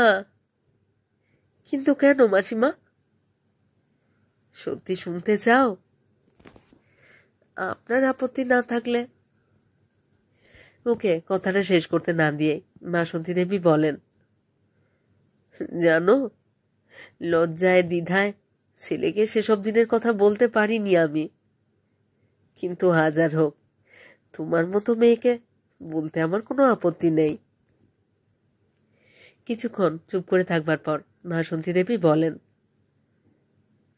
Speaker 1: কিন্তু কেন মাসিমা? সত্যি শুনতে চাও? আপনার আপত্তি না থাকলে। ওকে কথাটা শেষ করতে না দিয়ে বাসন্তী দেবী বলেন, জানো, লজ্জায় দ্বিধায় ছেলেকে সেসব দিনের কথা বলতে পারিনি আমি, কিন্তু হাজার হোক তোমার মতো মেয়েকে বলতে আমার কোনো আপত্তি নেই। কিছুক্ষণ চুপ করে থাকবার পর বাসন্তী দেবী বলেন,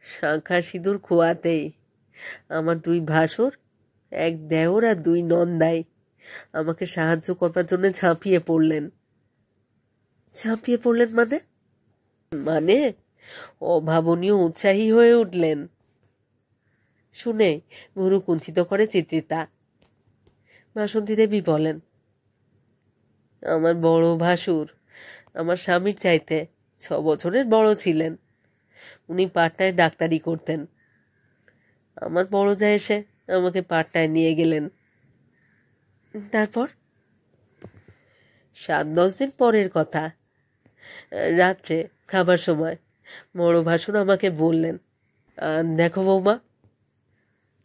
Speaker 1: শাঁখা সিঁদুর খোয়াতেই আমার 2 ভাসুর, 1 দেওর আর 2 নন্দাই আমাকে সাহায্য করবার জন্য ঝাঁপিয়ে পড়লেন। ঝাঁপিয়ে পড়লেন মানে? মানে অভাবনীয় উৎসাহী হয়ে উঠলেন। শুনে ভুরু কুঞ্চিত করে চিত্রিতা। বাসন্তী দেবী বলেন, আমার বড় ভাসুর আমার স্বামীর চাইতে 6 বছরের বড় ছিলেন। উনি পাটনায় ডাক্তারি করতেন। আমার বড় যা এসে আমাকে পাটনায় নিয়ে গেলেন। তারপর 7-10 দিন পরের কথা, রাত্রে খাবার সময় বড় ভাসুর আমাকে বললেন, দেখো বৌমা,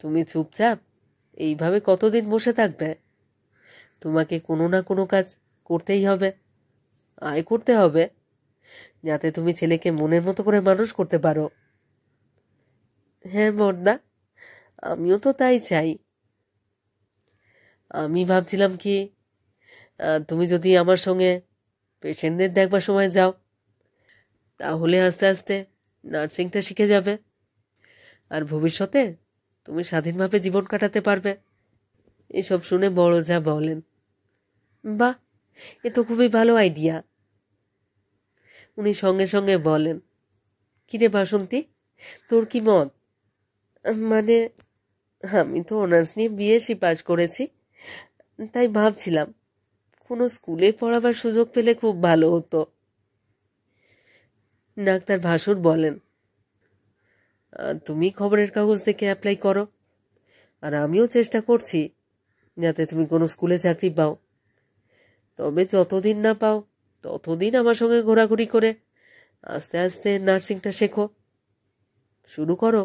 Speaker 1: তুমি চুপচাপ এইভাবে কতদিন বসে থাকবে? তোমাকে কোনো না কোনো কাজ করতেই হবে, আয় করতে হবে, যাতে তুমি ছেলেকে মনের মতো করে মানুষ করতে পারো। হ্যাঁ বড়দা, আমিও তো তাই চাই। আমি ভাবছিলাম কি, তুমি যদি আমার সঙ্গে পেশেন্টদের দেখবার সময় যাও, তাহলে আস্তে আস্তে নার্সিংটা শিখে যাবে, আর ভবিষ্যতে তুমি স্বাধীনভাবে জীবন কাটাতে পারবে। এসব শুনে বড় যা বলেন, বাহ, এ তো খুবই ভালো আইডিয়া। উনি সঙ্গে সঙ্গে বলেন, কিরে বাসন্তী, তোর কি মত? মানে আমি তো অনার্স নিয়ে বিএসসি পাস করেছি, তাই ভাবছিলাম কোনো স্কুলে পড়াবার সুযোগ পেলে খুব ভালো হতো। ডাক্তার ভাসুর বলেন, তুমি খবরের কাগজ দেখে অ্যাপ্লাই করো, আর আমিও চেষ্টা করছি যাতে তুমি কোনো স্কুলে চাকরি পাও। তবে যতদিন না পাও ততদিন আমার সঙ্গে ঘোরাঘুরি করে আস্তে আস্তে নার্সিংটা শেখো, শুরু করো।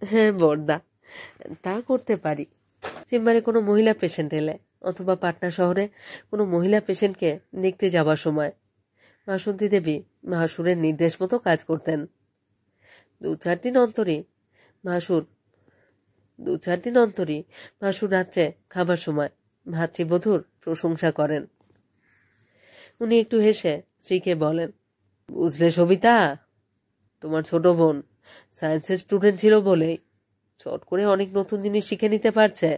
Speaker 1: হ্যাঁ বড়দা, তা করতে পারি। চেম্বারে কোনো মহিলা পেশেন্ট এলে অথবা পাটনা শহরে কোনো মহিলা পেশেন্টকে দেখতে যাবার সময় বাসন্তী দেবী ভাসুরের নির্দেশ মতো কাজ করতেন। 2-4 দিন অন্তরই ভাসুর রাত্রে খাবার সময় ভাতৃবধূর প্রশংসা করেন। উনি একটু হেসে স্ত্রীকে বলেন, বুঝলে সবিতা, তোমার ছোট বোন সায়েন্সের স্টুডেন্ট ছিল বলেই চট করে অনেক নতুন জিনিস শিখে নিতে পারছে।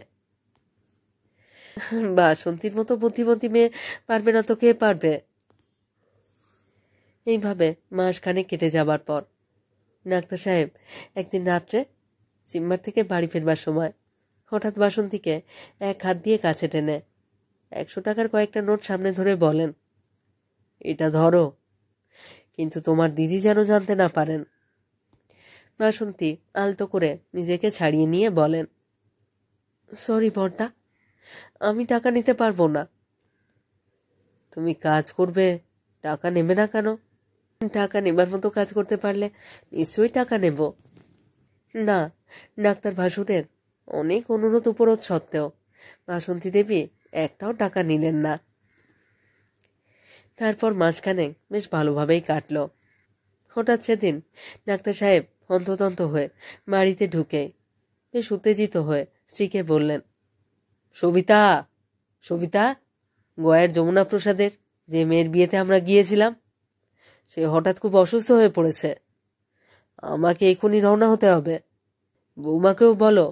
Speaker 1: বাসন্তীর মতো বুদ্ধিমতী মেয়ে পারবে না তো কে পারবে? এইভাবে মাসখানেক কেটে যাবার পর ডাক্তার সাহেব একদিন রাত্রে চেম্বার থেকে বাড়ি ফেরবার সময় হঠাৎ বাসন্তীকে 1 হাত দিয়ে কাছে টেনে 100 টাকার কয়েকটা নোট সামনে ধরে বলেন, এটা ধরো, কিন্তু তোমার দিদি যেন জানতে না পারেন। বাসন্তী আলতো করে নিজেকে ছাড়িয়ে নিয়ে বলেন, সরি বড়দা, আমি টাকা নিতে পারবো না। তুমি কাজ করবে, টাকা নেবে না কেন? টাকা নেবার মতো কাজ করতে পারলে নিশ্চয়ই টাকা নেব। না, ডাক্তার ভাসুরের অনেক অনুরোধ উপরোধ সত্ত্বেও বাসন্তী দেবী একটাও টাকা নিলেন না। তারপর মাসখানেক বেশ ভালোভাবেই কাটল। হঠাৎ সেদিন ডাক্তার সাহেব হন্তদন্ত হয়ে বাড়িতে ঢুকে বেশ উত্তেজিত হয়ে স্ত্রীকে বললেন, সবিতা, সবিতা, গয়ার যমুনা প্রসাদের যে মেয়ের বিয়েতে আমরা গিয়েছিলাম, সে হঠাৎ খুব অসুস্থ হয়ে পড়েছে। আমাকে এখনই রওনা হতে হবে। বৌমাকেও বলো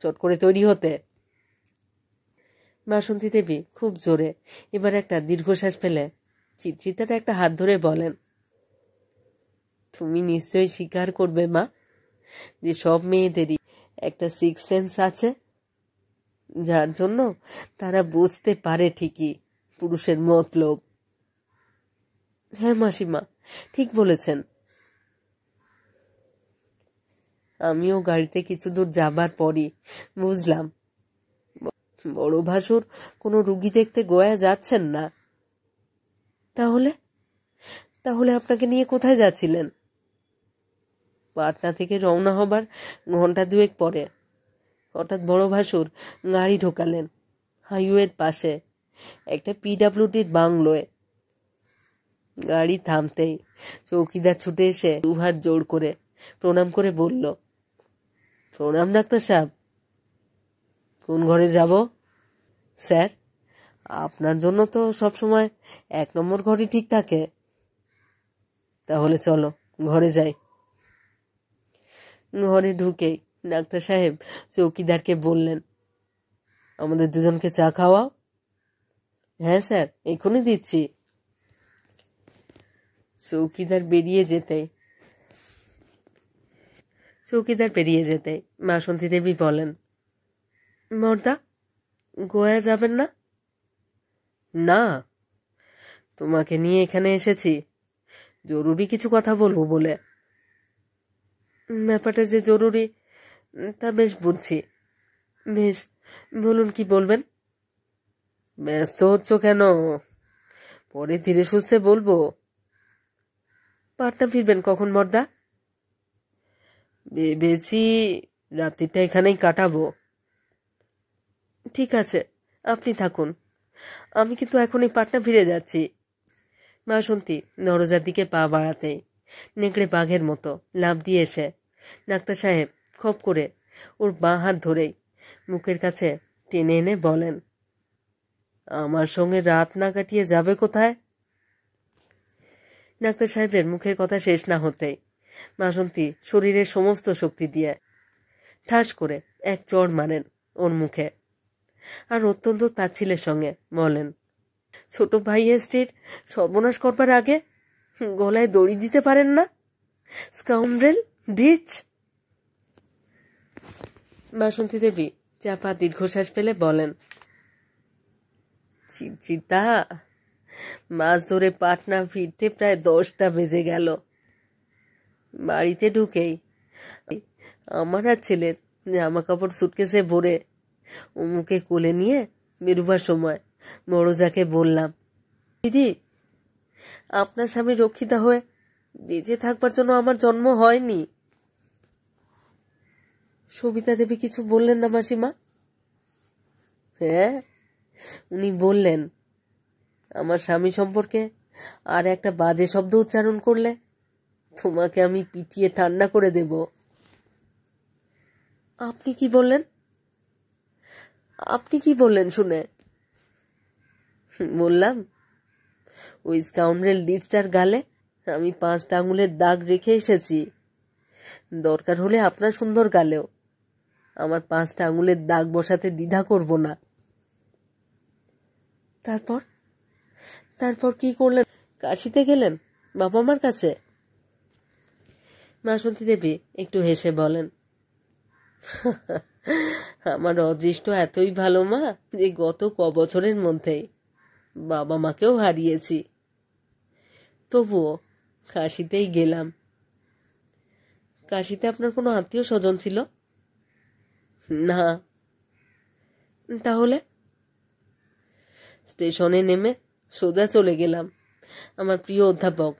Speaker 1: চট করে তৈরি হতে। বাসন্তী দেবী খুব জোরে এবার একটা দীর্ঘশ্বাস ফেলে চিত্রিতার একটা হাত ধরে বলেন, তুমি নিশ্চয়ই স্বীকার করবে মা যে সব মেয়েদেরই একটা 6th সেন্স আছে, যার জন্য তারা বুঝতে পারে ঠিকই পুরুষের মতলব। হ্যাঁ মাসিমা, ঠিক বলেছেন। আমিও গাড়িতে কিছু দূর যাবার পরই বুঝলাম বড় ভাসুর কোনো রুগী দেখতে গয়া যাচ্ছেন না। তাহলে তাহলে আপনাকে নিয়ে কোথায় যাচ্ছিলেন? পাটনা থেকে রওনা হবার ঘন্টা 2 পরে হঠাৎ বড় ভাসুর গাড়ি ঢোকালেন হাইওয়ের পাশে একটা পিডাব্লিউডির বাংলোয়। গাড়ি থামতেই চৌকিদার ছুটে এসে দুহাত জোড় করে প্রণাম করে বলল, প্রণাম ডাক্তার সাহেব। কোন ঘরে যাব? স্যার, আপনার জন্য তো সবসময় 1 নম্বর ঘরই ঠিক থাকে। তাহলে চলো ঘরে যাই। ঘরে ঢুকেই ডাক্তার সাহেব চৌকিদারকে বললেন, আমাদের দুজনকে চা খাওয়াও। হ্যাঁ স্যার, এখনই দিচ্ছি। চৌকিদার বেরিয়ে যেতেই বাসন্তী দেবী বলেন, মর্দা, গোয়া যাবেন না? না, তোমাকে নিয়ে এখানে এসেছি জরুরি কিছু কথা বলবো বলে। ব্যাপারটা যে জরুরি তা বেশ বুঝছি। বেশ, বলুন কি বলবেন। ব্যস্ত হচ্ছ কেন? পরে ধীরে সুস্থে বলবো। পাটনা ফিরবেন কখন মর্দা? ভেবেছি রাত্রিটা এখানেই কাটাবো। ঠিক আছে, আপনি থাকুন, আমি কিন্তু এখনই পাটনা ফিরে যাচ্ছি। বাসন্তী দরজার দিকে পা বাড়াতেই নেকড়ে বাঘের মতো লাফ দিয়ে এসে ডাক্তার সাহেব খপ করে ওর বাঁ হাত ধরেই মুখের কাছে টেনে এনে বলেন, আমার সঙ্গে রাত না কাটিয়ে যাবে কোথায়? ডাক্তার সাহেবের মুখের কথা শেষ না হতেই বাসন্তী শরীরের সমস্ত শক্তি দিয়ে ঠাস করে এক চড় মারেন ওর মুখে, আর অত্যন্ত তাচ্ছিলের সঙ্গে বলেন, ছোট ভাইয়ের স্ত্রীর সর্বনাশ করবার আগে গলায় দড়ি দিতে পারেন না, স্কাউন্ড্রেল, ডিচ। বাসন্তী দেবী চাপা দীর্ঘশ্বাস ফেলে বলেন, চিত্রিতা, মাছ ধরে পাটনা ফিরতে প্রায় 10টা বেজে গেল। বাড়িতে ঢুকেই আমার আর ছেলের জামা কাপড় সুটকেসে ভরে মুখে কোলে নিয়ে বেরোবার সময় বড়জাকে বললাম, দিদি, আপনার স্বামী রক্ষিতা হয়ে বেঁচে থাকবার জন্য আমার জন্ম হয়নি। সবিতা দেবী কিছু বললেন না মাসিমা? হ্যাঁ, উনি বললেন, আমার স্বামী সম্পর্কে আর একটা বাজে শব্দ উচ্চারণ করলে তোমাকে আমি পিটিয়ে ঠান্ডা করে দেব। আপনি কি বললেন? আপনি কি বললেন শুনে? বললাম, ওই স্কাউন্ড্রেল ডিচটার গালে আমি 5টা আঙুলের দাগ রেখে এসেছি। দরকার হলে আপনার সুন্দর গালেও আমার 5টা আঙুলের দাগ বসাতে দ্বিধা করব না। তারপর কি করলেন? কাশিতে গেলেন বাবা মার কাছে? বাসন্তী দেবী একটু হেসে বলেন, আমার অদৃষ্ট এতই ভালো মা যে গত কবছরের মধ্যেই বাবা মাকেও হারিয়েছি। তবুও কাশিতেই গেলাম। কাশিতে আপনার কোনো আত্মীয় স্বজন ছিল? না। তাহলে? স্টেশনে নেমে সোজা চলে গেলাম আমার প্রিয় অধ্যাপক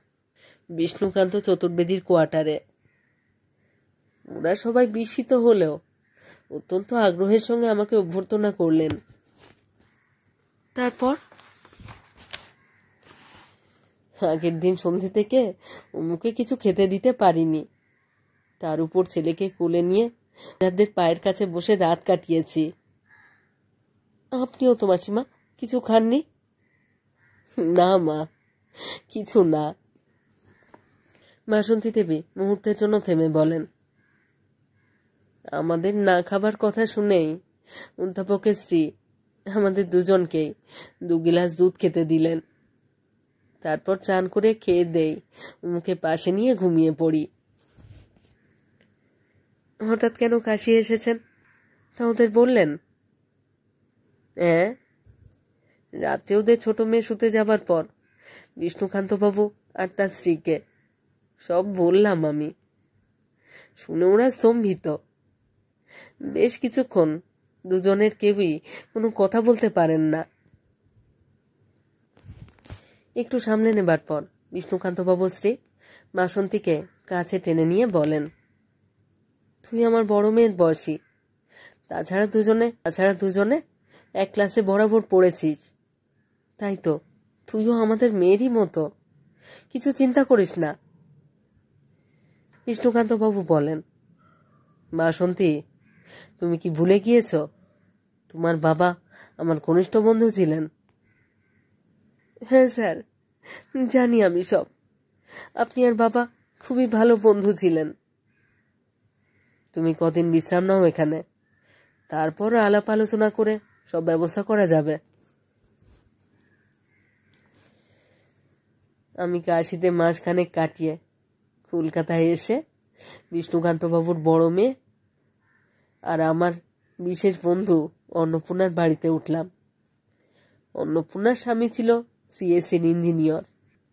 Speaker 1: বিষ্ণুকান্ত চতুর্বেদীর কোয়ার্টারে। ওরা সবাই বিস্মিত হলেও অত্যন্ত আগ্রহের সঙ্গে আমাকে অভ্যর্থনা করলেন। তারপর আগের দিন সন্ধে থেকে মুখে কিছু খেতে দিতে পারিনি। তার উপর ছেলেকে কোলে নিয়ে যাদের পায়ের কাছে বসে রাত কাটিয়েছি। আপনিও তো মাসিমা কিছু খাননি? না মা, কিছু না। বাসন্তী দেবী মুহূর্তের জন্য থেমে বলেন, আমাদের না খাবার কথা শুনেই অধ্যাপকের স্ত্রী আমাদের দুজনকেই 2 গিলাস দুধ খেতে দিলেন। তারপর চান করে খেয়ে দেই মুখে পাশে নিয়ে ঘুমিয়ে পড়ি। হঠাৎ কেন কাশি এসেছেন তা ওদের বললেন? হ্যাঁ, রাত্রে ওদের ছোট মেয়ে শুতে যাবার পর বিষ্ণুকান্তবাবু আর তার স্ত্রীকে সব বললাম আমি। শুনে ওরা স্তম্ভিত। বেশ কিছুক্ষণ দুজনের কেউই কোনো কথা বলতে পারেন না। একটু সামলে নেবার পর বিষ্ণুকান্তবাবুর স্ত্রী বাসন্তীকে কাছে টেনে নিয়ে বলেন, তুই আমার বড় মেয়ের বয়সী, তাছাড়া দুজনে এক ক্লাসে বরাবর পড়েছিস। তাই তো, তুইও আমাদের মেয়েরই মতো, কিছু চিন্তা করিস না। বিষ্ণুকান্তবাবু বলেন, বাসন্তী, তুমি কি ভুলে গিয়েছ তোমার বাবা আমার ঘনিষ্ঠ বন্ধু ছিলেন? হ্যাঁ স্যার, জানি আমি সব। আপনি আর বাবা খুবই ভালো বন্ধু ছিলেন। তুমি কদিন বিশ্রাম নাও এখানে, তারপর আলাপ আলোচনা করে সব ব্যবস্থা করা যাবে। আমি কাশিতে মাসখানেক কাটিয়ে কলকাতায় এসে বিষ্ণুকান্তবাবুর বড় মেয়ে আর আমার বিশেষ বন্ধু অন্নপূর্ণার বাড়িতে উঠলাম। অন্নপূর্ণার স্বামী ছিল সিএসসির ইঞ্জিনিয়র,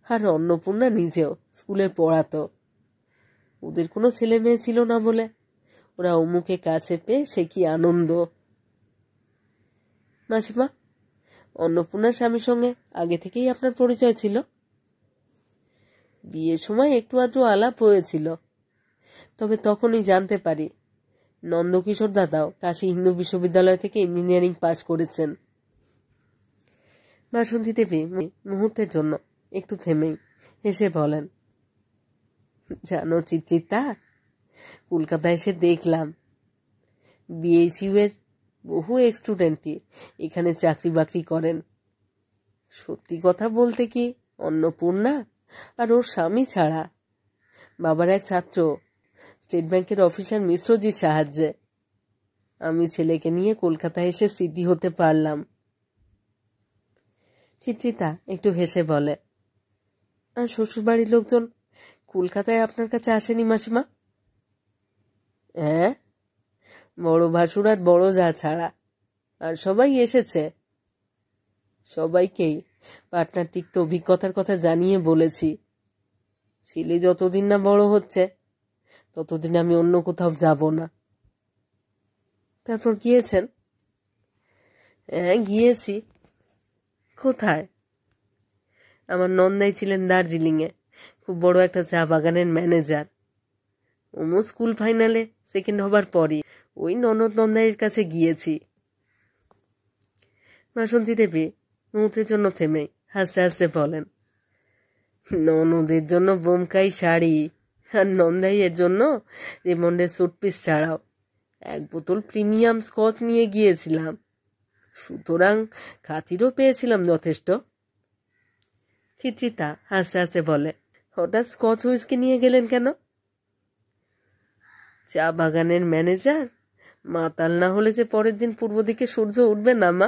Speaker 1: আর অন্নপূর্ণা নিজেও স্কুলে পড়াতো। ওদের কোনো ছেলে মেয়ে ছিল না বলে ওরা অমুকে কাছে পেয়ে সে কি আনন্দ। মাসিমা, অন্নপূর্ণার স্বামীর সঙ্গে আগে থেকেই আপনার পরিচয় ছিল? বিয়ের সময় একটু আধটু আলাপ হয়েছিল, তবে তখনই জানতে পারি নন্দকিশোর দাদাও কাশী হিন্দু বিশ্ববিদ্যালয় থেকে ইঞ্জিনিয়ারিং পাশ করেছেন। বাসন্তী দেবী মুহূর্তের জন্য একটু থেমেই হেসে বলেন, জানো চিত্রিতা, কলকাতায় এসে দেখলাম বিএইচইউ এর বহু স্টুডেন্টই এখানে চাকরি বাকরি করেন। সত্যি কথা বলতে কি, অন্নপূর্ণা আর ওর স্বামী ছাড়া বাবার এক ছাত্র স্টেট ব্যাংকের অফিসার মিশ্রজির সাহায্যে আমি ছেলেকে নিয়ে কলকাতায় এসে সিদ্ধি হতে পারলাম। চিত্রিতা একটু হেসে বলে, আর শ্বশুরবাড়ির লোকজন কলকাতায় আপনার কাছে আসেনি মাসিমা? হ্যাঁ, বড় ভাসুর আর বড় যা ছাড়া আর সবাই এসেছে। সবাইকেই পাটনার তিক্ত অভিজ্ঞতার কথা জানিয়ে বলেছি, ছেলে যতদিন না বড় হচ্ছে ততদিন আমি অন্য কোথাও যাব না। তারপর গিয়েছেন? হ্যাঁ, গিয়েছি। কোথায়? আমার নন্দাই ছিলেন দার্জিলিংয়ে, খুব বড় একটা চা বাগানের ম্যানেজার। ওমো স্কুল ফাইনালে সেকেন্ড হবার পরই ওই ননদ নন্দাইয়ের কাছে গিয়েছি। বাসন্তী দেবী মুহূর্তের জন্য থেমে হাসতে হাসতে বলেন, ননদের জন্য বোমকাই শাড়ি, আর নন্দাইয়ের জন্য রেমন্ডের স্যুটপিস ছাড়াও 1 বোতল প্রিমিয়াম স্কচ নিয়ে গিয়েছিলাম, সুতরাং খাতিরও পেয়েছিলাম যথেষ্ট। চিত্রিতা হাসতে হাসতে বলে, হঠাৎ স্কচ হুইস্কি নিয়ে গেলেন কেন? চা বাগানের ম্যানেজার মাতাল না হলে যে পরের দিন পূর্ব দিকে সূর্য উঠবে না মা।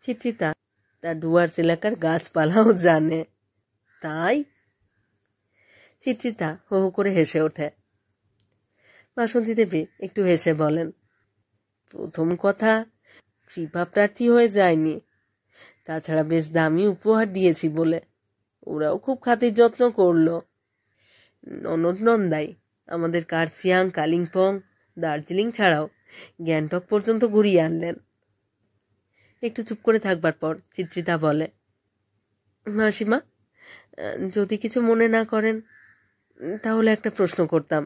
Speaker 1: চিত্রিতা তার ডুয়ার্স এলাকার গাছপালাও জানে, তাই। চিত্রিতা হো হো করে হেসে ওঠে। বাসন্তী দেবী একটু হেসে বলেন, প্রথম কথা, কৃপা প্রার্থী হয়ে যায়নি, তাছাড়া বেশ দামি উপহার দিয়েছি বলে ওরাও খুব খাতির যত্ন করলো। ননদ নন্দাই আমাদের কার্সিয়াং, কালিম্পং, দার্জিলিং ছাড়াও গ্যাংটক পর্যন্ত ঘুরিয়ে আনলেন। একটু চুপ করে থাকবার পর চিত্রিতা বলে, মাসিমা, যদি কিছু মনে না করেন তাহলে একটা প্রশ্ন করতাম।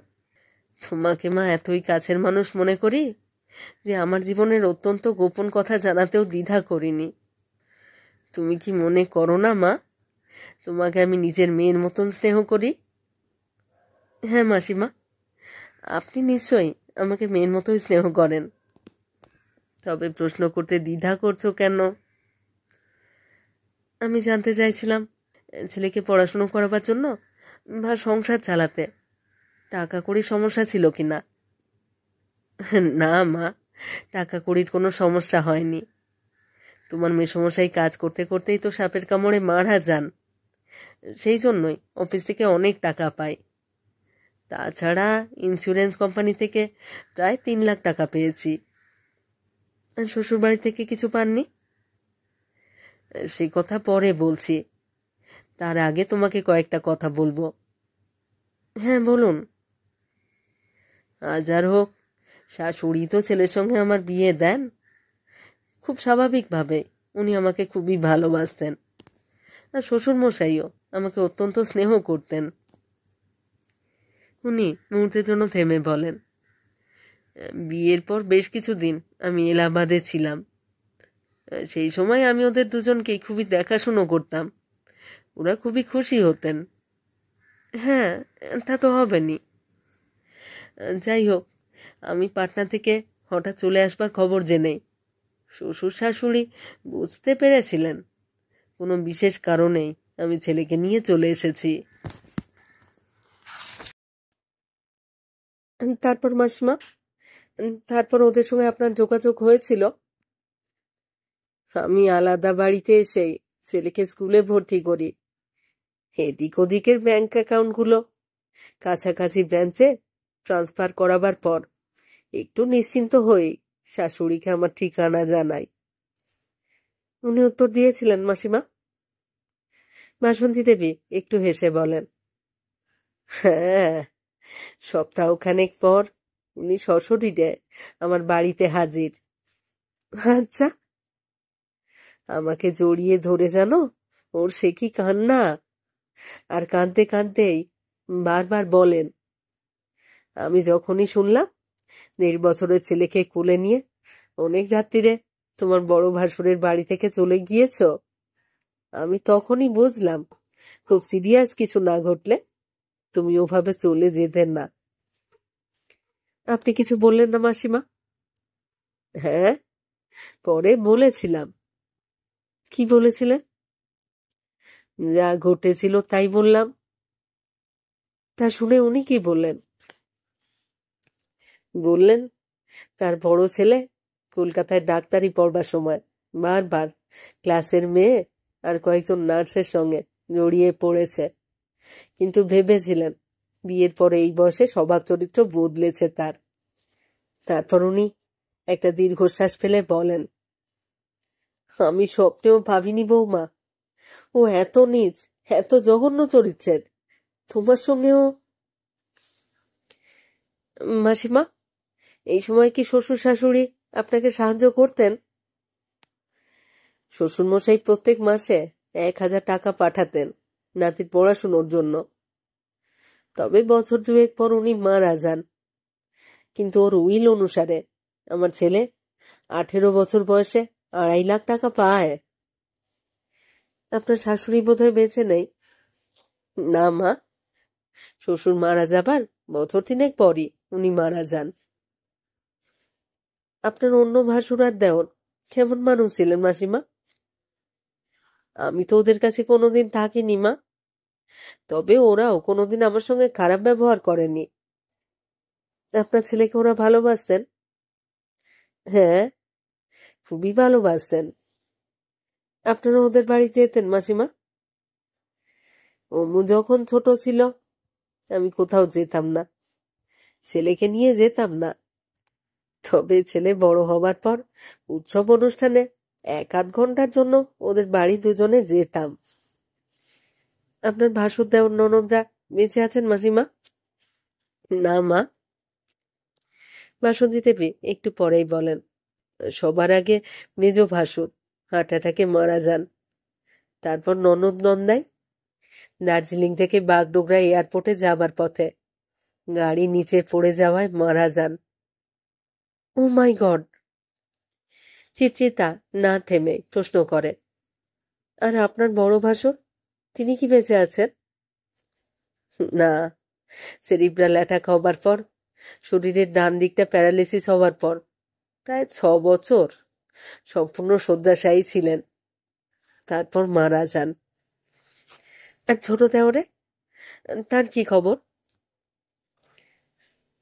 Speaker 1: তোমাকে মা এতই কাছের মানুষ মনে করি যে আমার জীবনের অত্যন্ত গোপন কথা জানাতেও দ্বিধা করিনি। তুমি কি মনে করো না মা, তোমাকে আমি নিজের মেয়ের মতন স্নেহ করি? হ্যাঁ মাসিমা, আপনি নিশ্চয়ই আমাকে মেয়ের মতোই স্নেহ করেন। তবে প্রশ্ন করতে দ্বিধা করছো কেন? আমি জানতে চাইছিলাম, ছেলেকে পড়াশুনো করাবার জন্য বা সংসার চালাতে টাকা কড়ির সমস্যা ছিল কিনা। না মা, টাকা কড়ির কোনো সমস্যা হয়নি। তোমার মেসমশাই কাজ করতে করতেই তো সাপের কামড়ে মারা যান, সেই জন্যই অফিস থেকে অনেক টাকা পায়। তাছাড়া ইন্স্যুরেন্স কোম্পানি থেকে প্রায় 3 লাখ টাকা পেয়েছি। শ্বশুরবাড়ি থেকে কিছু পাননি? সেই কথা পরে বলছি, তার আগে তোমাকে কয়েকটা কথা বলবো। হ্যাঁ বলুন। আজ আর হোক, শাশুড়ি তো ছেলের সঙ্গে আমার বিয়ে দেন, খুব স্বাভাবিকভাবে উনি আমাকে খুবই ভালোবাসতেন, আর শ্বশুরমশাইও আমাকে অত্যন্ত স্নেহ করতেন। উনি মুহূর্তের জন্য থেমে বলেন, বিয়ের পর বেশ কিছুদিন আমি এলাহাবাদে ছিলাম। সেই সময় আমি ওদের দুজনকেই খুবই দেখাশুনো করতাম। ওরা খুবই খুশি হতেন। হ্যাঁ, তা তো হবেনি। যাই হোক, আমি পাটনা থেকে হঠাৎ চলে আসবার খবর জেনেই শ্বশুর শাশুড়ি বুঝতে পেরেছিলেন কোনো বিশেষ কারণেই আমি ছেলেকে নিয়ে চলে এসেছি। তারপর মাসিমা, তারপর ওদের সঙ্গে আপনার যোগাযোগ হয়েছিল? আমি আলাদা বাড়িতে এসেই ছেলেকে স্কুলে ভর্তি করি। এদিক ওদিকের ব্যাংক অ্যাকাউন্টগুলো কাছাকাছি ব্রাঞ্চে ট্রান্সফার করাবার পর একটু নিশ্চিন্ত হয়ে শাশুড়িকে আমার ঠিকানা জানাই। উনি উত্তর দিয়েছিলেন মাসিমা? বাসন্তী দেবী একটু হেসে বলেন, হ্যাঁ, সপ্তাহখানেক পর উনি সশরীরে আমার বাড়িতে হাজির। আচ্ছা। আমাকে জড়িয়ে ধরে জানো ওর সে কি কান্না, আর কাঁদতে কাঁদতেই বারবার বলেন, আমি যখনই শুনলাম 1.5 বছরের ছেলেকে কোলে নিয়ে অনেক রাত্রিরে তোমার বড় ভাসুরের বাড়ি থেকে চলে গিয়েছ, আমি তখনই বুঝলাম খুব সিরিয়াস কিছু না ঘটলে তুমি ওভাবে চলে যেতে না। আপনি কিছু বললেন না মাসিমা? হ্যাঁ, পরে বলেছিলাম। কি বলেছিলেন? যা ঘটেছিল তাই বললাম। তা শুনে উনি কি বললেন? বললেন তার বড় ছেলে কলকাতায় ডাক্তারি পড়বার সময় বারবার ক্লাসের মেয়ে আর কয়েকজন নার্সের সঙ্গে জড়িয়ে পড়েছে, কিন্তু ভেবেছিলেন বিয়ের পরে এই বয়সে স্বভাব চরিত্র বদলেছে তার। তারপর উনি একটা দীর্ঘশ্বাস ফেলে বলেন, আমি স্বপ্নেও ভাবিনি বৌমা ও এত নীচ, এত জঘন্য চরিত্রের। তোমার সঙ্গেও। মাসিমা, এই সময় কি শ্বশুর শাশুড়ি আপনাকে সাহায্য করতেন? শ্বশুরমশাই প্রত্যেক মাসে 1000 টাকা পাঠাতেন নাতির পড়াশুনোর জন্য। তবে বছর 2 পর উনি মারা যান। কিন্তু ওর উইল অনুসারে আমার ছেলে 18 বছর বয়সে 2.5 লাখ টাকা পায়। আপনার শাশুড়ি বোধহয় বেঁচে নেই? না মা, শ্বশুর মারা যাবার বছর 3 পরই উনি মারা যান। আপনার অন্য ভাসুর আর দেওর কেমন মানুষ ছিলেন মাসিমা? আমি তো ওদের কাছে কোনোদিন থাকিনি মা, তবে ওরাও কোনোদিন আমার সঙ্গে খারাপ ব্যবহার করেনি। আপনার ছেলেকে ওরা ভালোবাসতেন? হ্যাঁ, খুবই ভালোবাসতেন। আপনারা ওদের বাড়ি যেতেন মাসিমা? ওমু যখন ছোট ছিল আমি কোথাও যেতাম না, ছেলেকে নিয়ে যেতাম না। তবে ছেলে বড় হবার পর উৎসব অনুষ্ঠানে 1-8 ঘন্টার জন্য ওদের বাড়ি দুজনে যেতাম। আপনার ভাসুর দেওর ননদরা বেঁচে আছেন মাসিমা? না মা। বাসন্তী দেবী একটু পরেই বলেন, সবার আগে মেজ ভাসুর হার্ট অ্যাটাকে মারা যান। তারপর ননদ নন্দাই দার্জিলিং থেকে বাগডোগরা এয়ারপোর্টে যাবার পথে গাড়ি নিচে পড়ে যাওয়ায় মারা যান। ও মাই গড! চিত্রিতা না থেমে প্রশ্ন করে, আর আপনার বড় ভাসুর, তিনি কি বেঁচে আছেন? না, সেরিব্রাল অ্যাটাক হবার পর, শরীরের ডান দিকটা প্যারালিসিস হওয়ার পর প্রায় 6 বছর সম্পূর্ণ শয্যাশায়ী ছিলেন। তারপর মারা যান। আর ছোট দেওরে, তার কি খবর?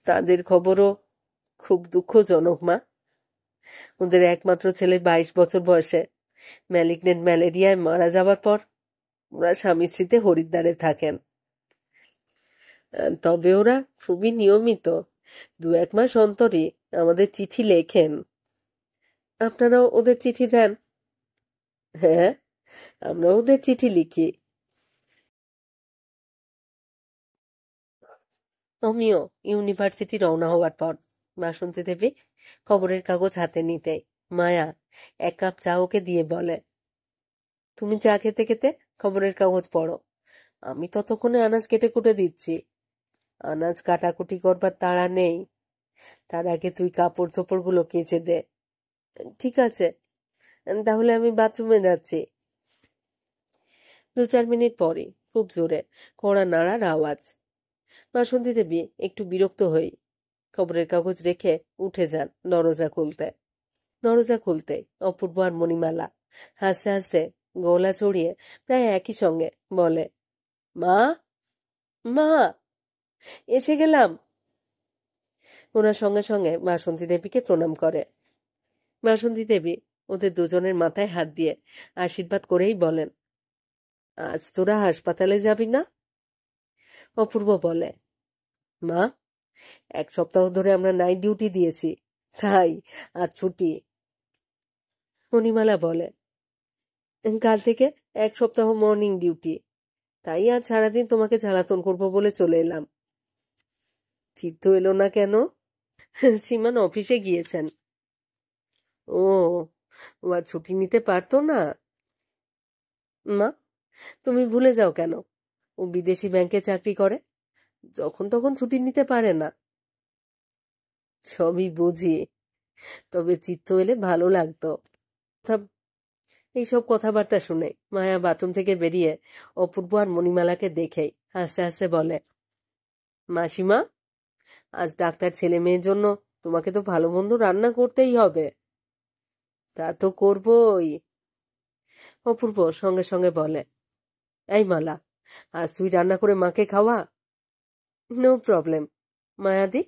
Speaker 1: তাদের খবরও খুব দুঃখজনক মা। ওদের একমাত্র ছেলে 22 বছর বয়সে ম্যালিগনেন্ট ম্যালেরিয়ায় মারা যাবার পর ওরা স্বামী স্ত্রীতে হরিদ্বারে থাকেন। তবে ওরা খুবই নিয়মিত 2-1 মাস অন্তরই আমাদের চিঠি লেখেন। আপনারাও ওদের চিঠি দেন? হ্যাঁ, আমরা ওদের চিঠি লিখি। আমিও ইউনিভার্সিটি রওনা হওয়ার পর বাসন্তী দেবী খবরের কাগজ হাতে নিতে মায়া 1 কাপ চা ওকে দিয়ে বলে, তুমি চা খেতে খেতে খবরের কাগজ পড়ো, আমি ততক্ষণে আনাজ কেটে কুটে দিচ্ছি। আনাজ কাটাকুটি করবার তাড়া নেই, তার আগে তুই কাপড় চোপড়গুলো কেচে দে। ঠিক আছে, তাহলে আমি বাথরুমে যাচ্ছি। 2-4 মিনিট পরে খুব জোরে কড়া নাড়ার আওয়াজ। বাসন্তী দেবী একটু বিরক্ত হয়ে খবরের কাগজ রেখে উঠে যান দরজা খুলতে অপূর্ব আর মণিমালা হাসতে হাসতে গলা চড়িয়ে প্রায় একই সঙ্গে বলে, মা, মা, এসে গেলাম। ওনার সঙ্গে সঙ্গে বাসন্তী দেবীকে প্রণাম করে। বাসন্তী দেবী ওদের দুজনের মাথায় হাত দিয়ে আশীর্বাদ করেই বলেন, আজ তোরা হাসপাতালে যাবি না? অপূর্ব বলে, মা, 1 সপ্তাহ ধরে আমরা নাইট ডিউটি দিয়েছি, তাই আজ ছুটি। মণিমালা বলে, কাল থেকে 1 সপ্তাহ মর্নিং ডিউটি, তাই আজ সারাদিন তোমাকে জ্বালাতন করবো বলে চলে এলাম। চিত্ত এলো না কেন? শ্রীমান অফিসে গিয়েছেন। ও আজ ছুটি নিতে পারতো না? মা, তুমি ভুলে যাও কেন? ও বিদেশি ব্যাংকে চাকরি করে, যখন তখন ছুটি নিতে পারে না। সবই বুঝি, তবে চিত্ত এলে ভালো লাগতো। এইসব কথাবার্তা শুনে মায়া বাথরুম থেকে বেরিয়ে অপূর্ব আর মণিমালাকে দেখেই হাসতে হাসতে বলে, মাসিমা, আজ ডাক্তার ছেলে মেয়ের জন্য তোমাকে তো ভালো মন্দ রান্না করতেই হবে। তা তো করবই। অপূর্ব সঙ্গে সঙ্গে বলে, এই মালা, আজ তুই রান্না করে মাকে খাওয়া। No problem. মায়াদি,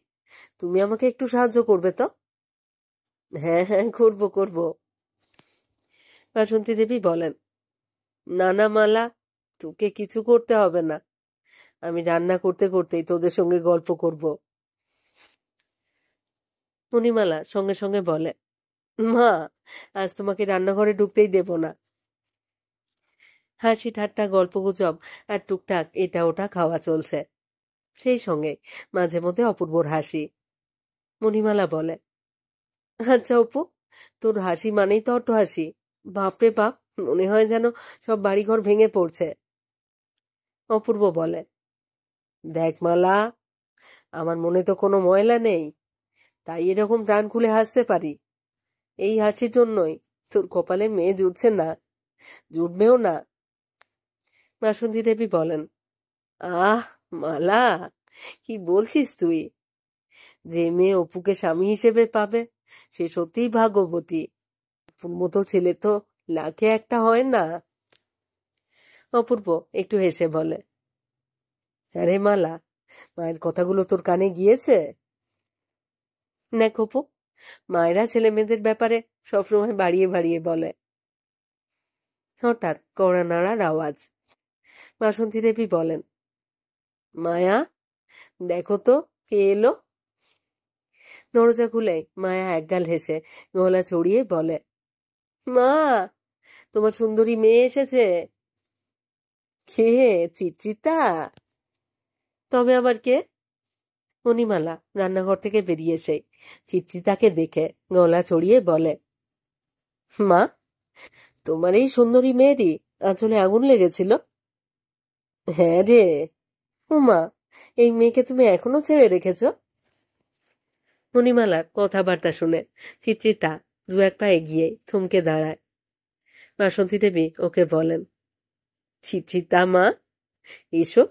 Speaker 1: তুমি আমাকে একটু সাহায্য করবে তো? হ্যাঁ হ্যাঁ, করব। বাসন্তী দেবী বলেন, না না মালা, তোকে কিছু করতে হবে না, আমি রান্না করতে করতেই তোদের সঙ্গে গল্প করব। মণিমালা সঙ্গে সঙ্গে বলে, মা, আজ তোমাকে রান্নাঘরে ঢুকতেই দেব না। হাসি ঠাট্টা গল্পগুজব আর টুকটাক এটা ওটা খাওয়া চলছে, সেই সঙ্গে মাঝে মধ্যে অপূর্বর হাসি। মণিমালা বলে, আচ্ছা অপু, তোর হাসি মানেই তো অট্ট হাসি। বাপরে বাপ, মনে হয় যেন সব বাড়িঘর ভেঙে পড়ছে। অপূর্ব বলে, দেখ মালা, আমার মনে তো কোনো ময়লা নেই, তাই এরকম প্রাণ খুলে হাসতে পারি। এই হাসির জন্যই তোর কপালে মেয়ে জুটছে না, জুটবেও না। বাসন্তী দেবী বলেন, আহ মালা, কি বলছিস তুই? যে মেয়ে অপুকে স্বামী হিসেবে পাবে সে সত্যিই ভাগ্যবতী। অপুর মতো ছেলে তো লাখে একটা হয় না। অপূর্ব একটু হেসে বলে, আরে মালা, মায়ের কথাগুলো তোর কানে গিয়েছে? না অপু, মায়েরা ছেলে মেয়েদের ব্যাপারে সবসময় বাড়িয়ে বাড়িয়ে বলে। হঠাৎ কড়া নাড়ার আওয়াজ। বাসন্তী দেবী বলেন, মায়া, দেখো তো কে এলো। দরজা খুলে মায়া একগাল হেসে গলা চড়িয়ে বলে, মা, তোমার সুন্দরী মেয়ে এসেছে। কে? চিত্রিতা? তবে আবার কে? মণিমালা রান্নাঘর থেকে বেরিয়ে এসে চিত্রিতাকে দেখে গলা চড়িয়ে বলে, মা, তোমার এই সুন্দরী মেয়েরই আঁচলে আগুন লেগেছিল? হ্যাঁ রে। উমা, এই মেয়েকে তুমি এখনো ছেড়ে রেখেছ? মণিমালার কথাবার্তা শুনে চিত্রিতা 2-1 পা এগিয়ে থমকে দাঁড়ায়। বাসন্তী দেবী ওকে বলেন, চিত্রিতা মা, এসো,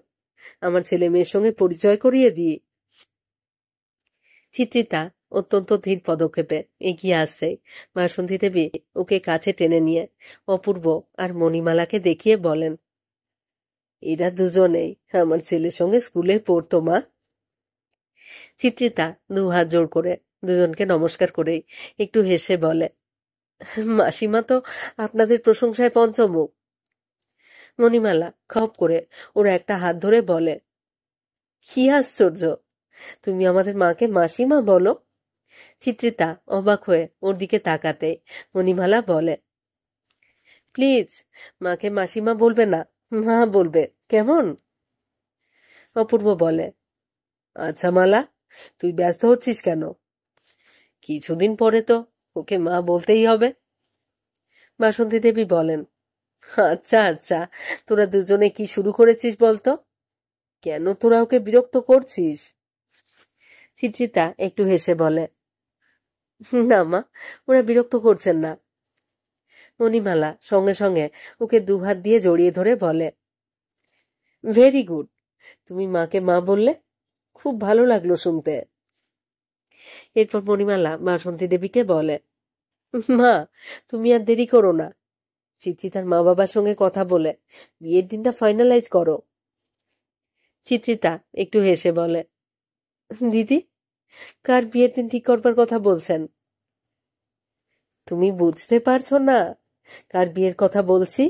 Speaker 1: আমার ছেলে মেয়ের সঙ্গে পরিচয় করিয়ে দিই। চিত্রিতা অত্যন্ত ধীর পদক্ষেপে এগিয়ে আসছে। বাসন্তী দেবী ওকে কাছে টেনে নিয়ে অপূর্ব আর মণিমালাকে দেখিয়ে বলেন, এরা দুজনেই আমার ছেলের সঙ্গে স্কুলে পড়তো মা। চিত্রিতা 2 হাত জোড় করে দুজনকে নমস্কার করেই একটু হেসে বলে, মাসিমা তো আপনাদের প্রশংসায় পঞ্চমুখ। মণিমালা খপ করে ওর একটা হাত ধরে বলে, কি আশ্চর্য, তুমি আমাদের মাকে মাসিমা বলো। চিত্রিতা অবাক হয়ে ওর দিকে তাকাতে মণিমালা বলে, প্লিজ মাকে মাসিমা বলবে না, মা বলবে, কেমন? অপূর্ব বলে, আচ্ছা মালা, তুই ব্যস্ত হচ্ছিস কেন? কিছুদিন পরে তো ওকে মা বলতেই হবে। বাসন্তী দেবী বলেন, আচ্ছা আচ্ছা, তোরা দুজনে কি শুরু করেছিস বলতো? কেন তোরা ওকে বিরক্ত করছিস? চিত্রিতা একটু হেসে বলে, না মা, ওরা বিরক্ত করছেন না। মণিমালা সঙ্গে সঙ্গে ওকে দুহাত দিয়ে জড়িয়ে ধরে বলে, ভেরি গুড, তুমি মাকে মা বললে, খুব ভালো লাগলো শুনতে। এরপর মণিমালা বাসন্তী দেবীকে বলে, মা, তুমি আর দেরি করো না, চিত্রিতার মা বাবার সঙ্গে কথা বলে বিয়ের দিনটা ফাইনালাইজ করো। চিত্রিতা একটু হেসে বলে, দিদি, কার বিয়ের দিন ঠিক করবার কথা বলছেন? তুমি বুঝতে পারছো না কার বিয়ের কথা বলছি?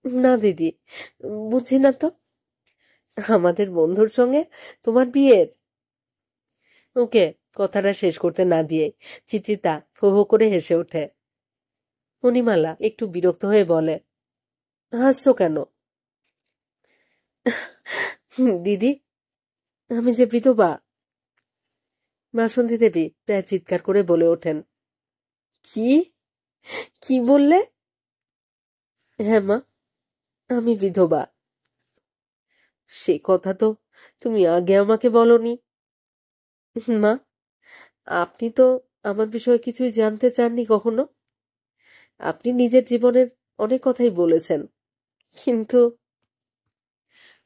Speaker 1: না দিদি, বুঝছি না তো। আমাদের বন্ধুর সঙ্গে তোমার বিয়ের। ওকে কথাটা শেষ করতে না দিয়ে চিত্রিতা হো হো করে হেসে ওঠে। মণিমালা একটু বিরক্ত হয়ে বলে, হাসছো কেন? দিদি, আমি যে বিধবা। বাসন্তী দেবী প্রায় চিৎকার করে বলে ওঠেন, কি কি বললে? হ্যাঁ মা, আমি বিধবা। সে কথা তো তুমি আগে আমাকে বলনি। মা, আপনি তো আমার বিষয়ে কিছুই জানতে চাননি কখনো। আপনি নিজের জীবনের অনেক কথাই বলেছেন, কিন্তু।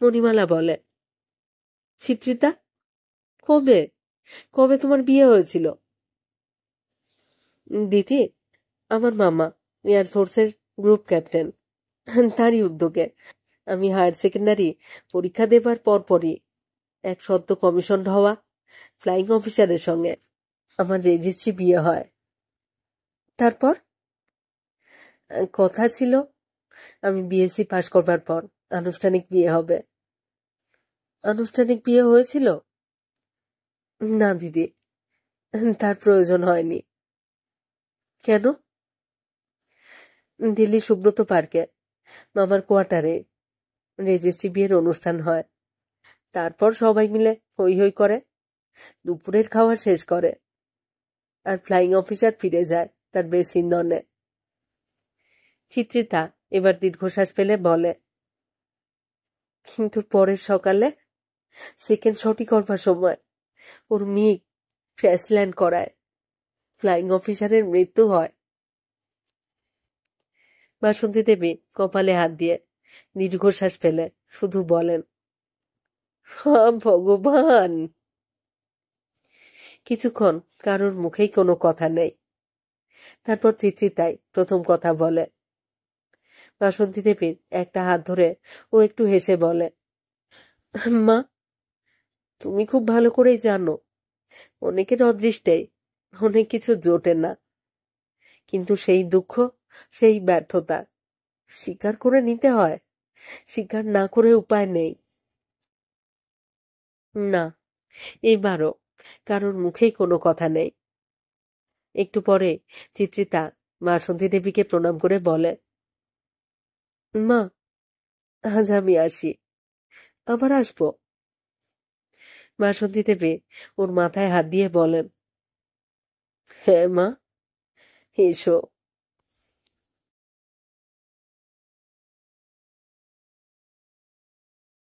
Speaker 1: মণিমালা বলে, চিত্রিতা, কবে কবে তোমার বিয়ে হয়েছিল? দিদি, আমার মামা এয়ারফোর্সের গ্রুপ ক্যাপ্টেন, তারই উদ্যোগে আমি হায়ার সেকেন্ডারি পরীক্ষা দেবার পরপরই এক সদ্য কমিশন হওয়া ফ্লাইং অফিসারের সঙ্গে আমার রেজিস্ট্রি বিয়ে হয়। তারপর কথা ছিল আমি বিএসসি পাশ করবার পর আনুষ্ঠানিক বিয়ে হবে। আনুষ্ঠানিক বিয়ে হয়েছিল? না দিদি, তার প্রয়োজন হয়নি। কেন? দিল্লি সুব্রত পার্কে মামার কোয়ার্টারে রেজিস্ট্রি বিয়ের অনুষ্ঠান হয়। তারপর সবাই মিলে হই হই করে দুপুরের খাওয়া শেষ করে, আর ফ্লাইং অফিসার ফিরে যায় তার বেস ইন্ধনে। চিত্রিতা এবার দীর্ঘশ্বাস ফেলে বলে, কিন্তু পরের সকালে সেকেন্ড শটই করবার সময় ওর মিগ ক্র্যাশ ল্যান্ড করায়, ফ্লাইং অফিসারের মৃত্যু হয়। বাসন্তী দেবী কপালে হাত দিয়ে দীর্ঘশ্বাস ফেলে শুধু বলেন, ভগবান। কিছুক্ষণ কারোর মুখেই কোনো কথা নেই। তারপর চিত্রিতাই প্রথম কথা বলে। বাসন্তী দেবীর একটা হাত ধরে ও একটু হেসে বলে, মা, তুমি খুব ভালো করেই জানো অনেকের অদৃষ্টে অনেক কিছু জোটে না, কিন্তু সেই দুঃখ, সেই ব্যর্থতা স্বীকার করে নিতে হয়, স্বীকার না করে উপায় নেই। না, এবারও কারোর মুখেই কোনো কথা নেই। একটু পরে চিত্রিতা বাসন্তী দেবীকে প্রণাম করে বলে, মা, আজ আমি আসি, আবার আসবো। বাসন্তী দেবী ওর মাথায় হাত দিয়ে বলেন, হ্যাঁ মা, এসো।